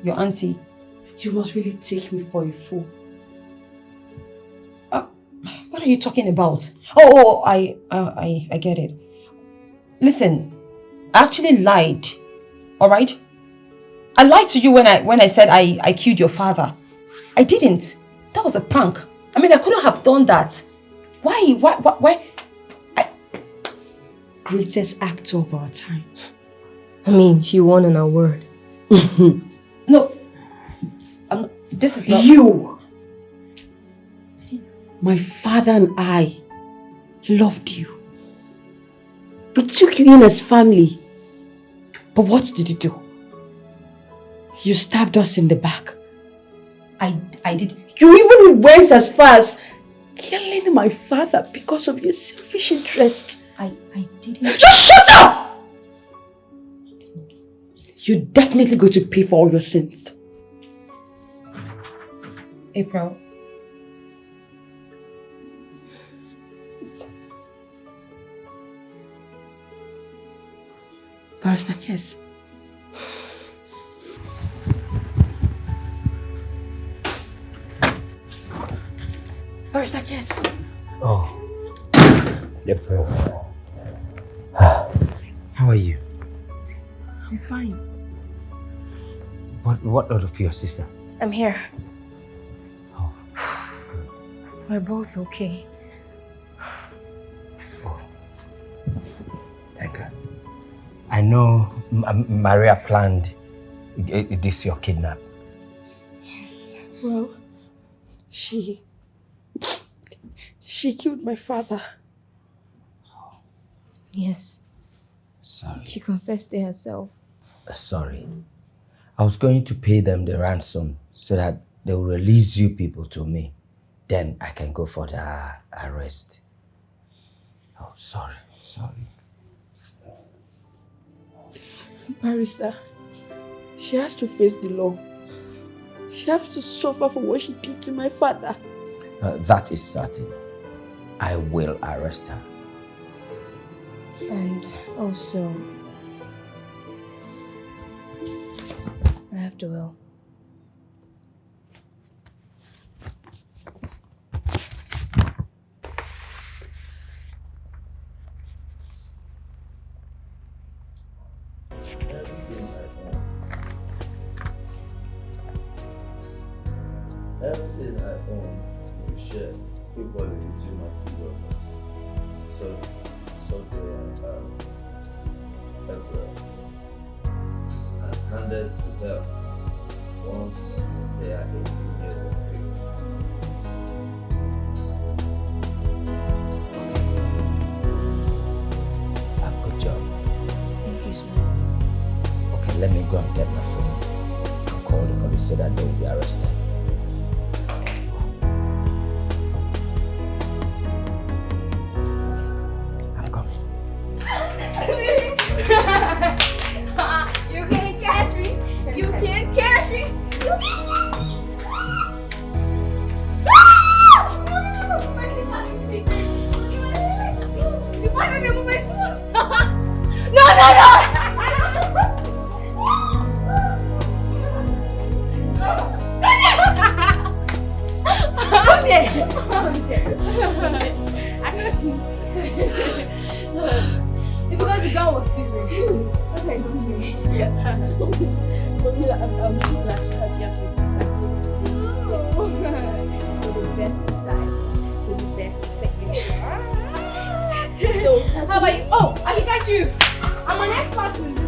your auntie. You must really take me for a fool. What are you talking about? Oh, I get it. Listen, I actually lied. All right? I lied to you when I said I killed your father. I didn't. That was a prank. I mean, I couldn't have done that. Why? Greatest actor of our time. I mean, she won an award. No. This is not... You! My father and I loved you. We took you in as family. But what did you do? You stabbed us in the back. I did... You even went as far as killing my father because of your selfish interest. I didn't... Just shut up! You're definitely going to pay for all your sins. April. Barrister Kes. Barrister Kes. Oh. April. How are you? I'm fine. What of your sister? I'm here. Oh, good. We're both okay. Oh. Thank God. I know Maria planned this your kidnap. Yes. Well, she killed my father. Yes. Sorry. She confessed it herself. Sorry. I was going to pay them the ransom so that they will release you people to me. Then I can go for the arrest. Oh, sorry. Barrister, she has to face the law. She has to suffer for what she did to my father. That is certain. I will arrest her. And also, I have to will. Everything I own, we share equally between my two daughters. So they are Ezra, and handed to them once they are 18 years of age. Good job. Thank you, sir. Okay, let me go and get my phone and call the police so that they will be arrested. I'm coming. You can't catch me. You can't catch me. It's because the girl was sleeping. That's why it was me. But I'm so glad to have you as my sister. You're the best sister. You're the best sister ever. So, how about you? Oh, I can catch you. I'm an expert in this.